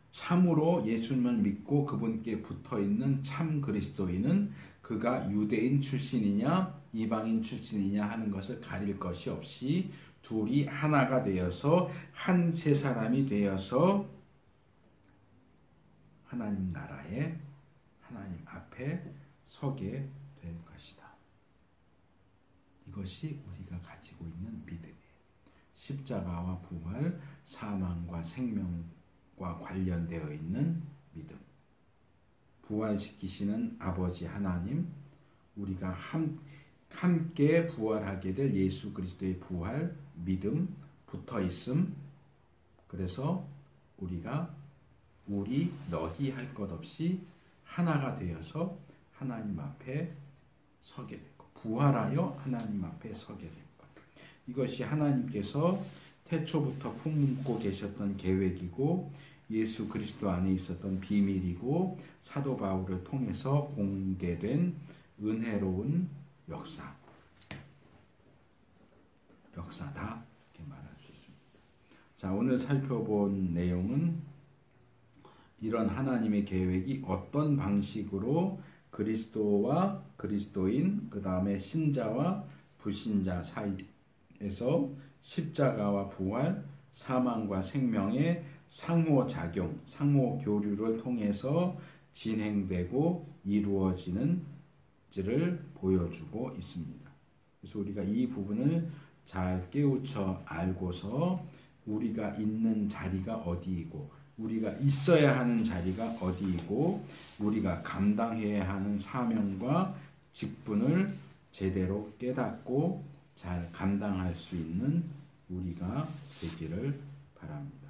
참으로 예수님을 믿고 그분께 붙어있는 참 그리스도인은 그가 유대인 출신이냐 이방인 출신이냐 하는 것을 가릴 것이 없이 둘이 하나가 되어서 한 세 사람이 되어서 하나님 나라에 하나님 앞에 서게 될 것이다. 이것이 우리가 가지고 있는 믿음이에요. 십자가와 부활, 사망과 생명과 관련되어 있는 믿음. 부활시키시는 아버지 하나님, 우리가 함께 부활하게 될 예수 그리스도의 부활, 믿음, 붙어있음. 그래서 우리가 너희 할 것 없이 하나가 되어서 하나님 앞에 서게 되고 부활하여 하나님 앞에 서게 될 것. 이것이 하나님께서 태초부터 품고 계셨던 계획이고 예수 그리스도 안에 있었던 비밀이고 사도 바울을 통해서 공개된 은혜로운 역사다 이렇게 말할 수 있습니다. 자, 오늘 살펴본 내용은 이런 하나님의 계획이 어떤 방식으로 그리스도와 그리스도인, 그 다음에 신자와 불신자 사이에서 십자가와 부활, 사망과 생명의 상호작용, 상호교류를 통해서 진행되고 이루어지는지를 보여주고 있습니다. 그래서 우리가 이 부분을 잘 깨우쳐 알고서 우리가 있는 자리가 어디이고 우리가 있어야 하는 자리가 어디이고 우리가 감당해야 하는 사명과 직분을 제대로 깨닫고 잘 감당할 수 있는 우리가 되기를 바랍니다.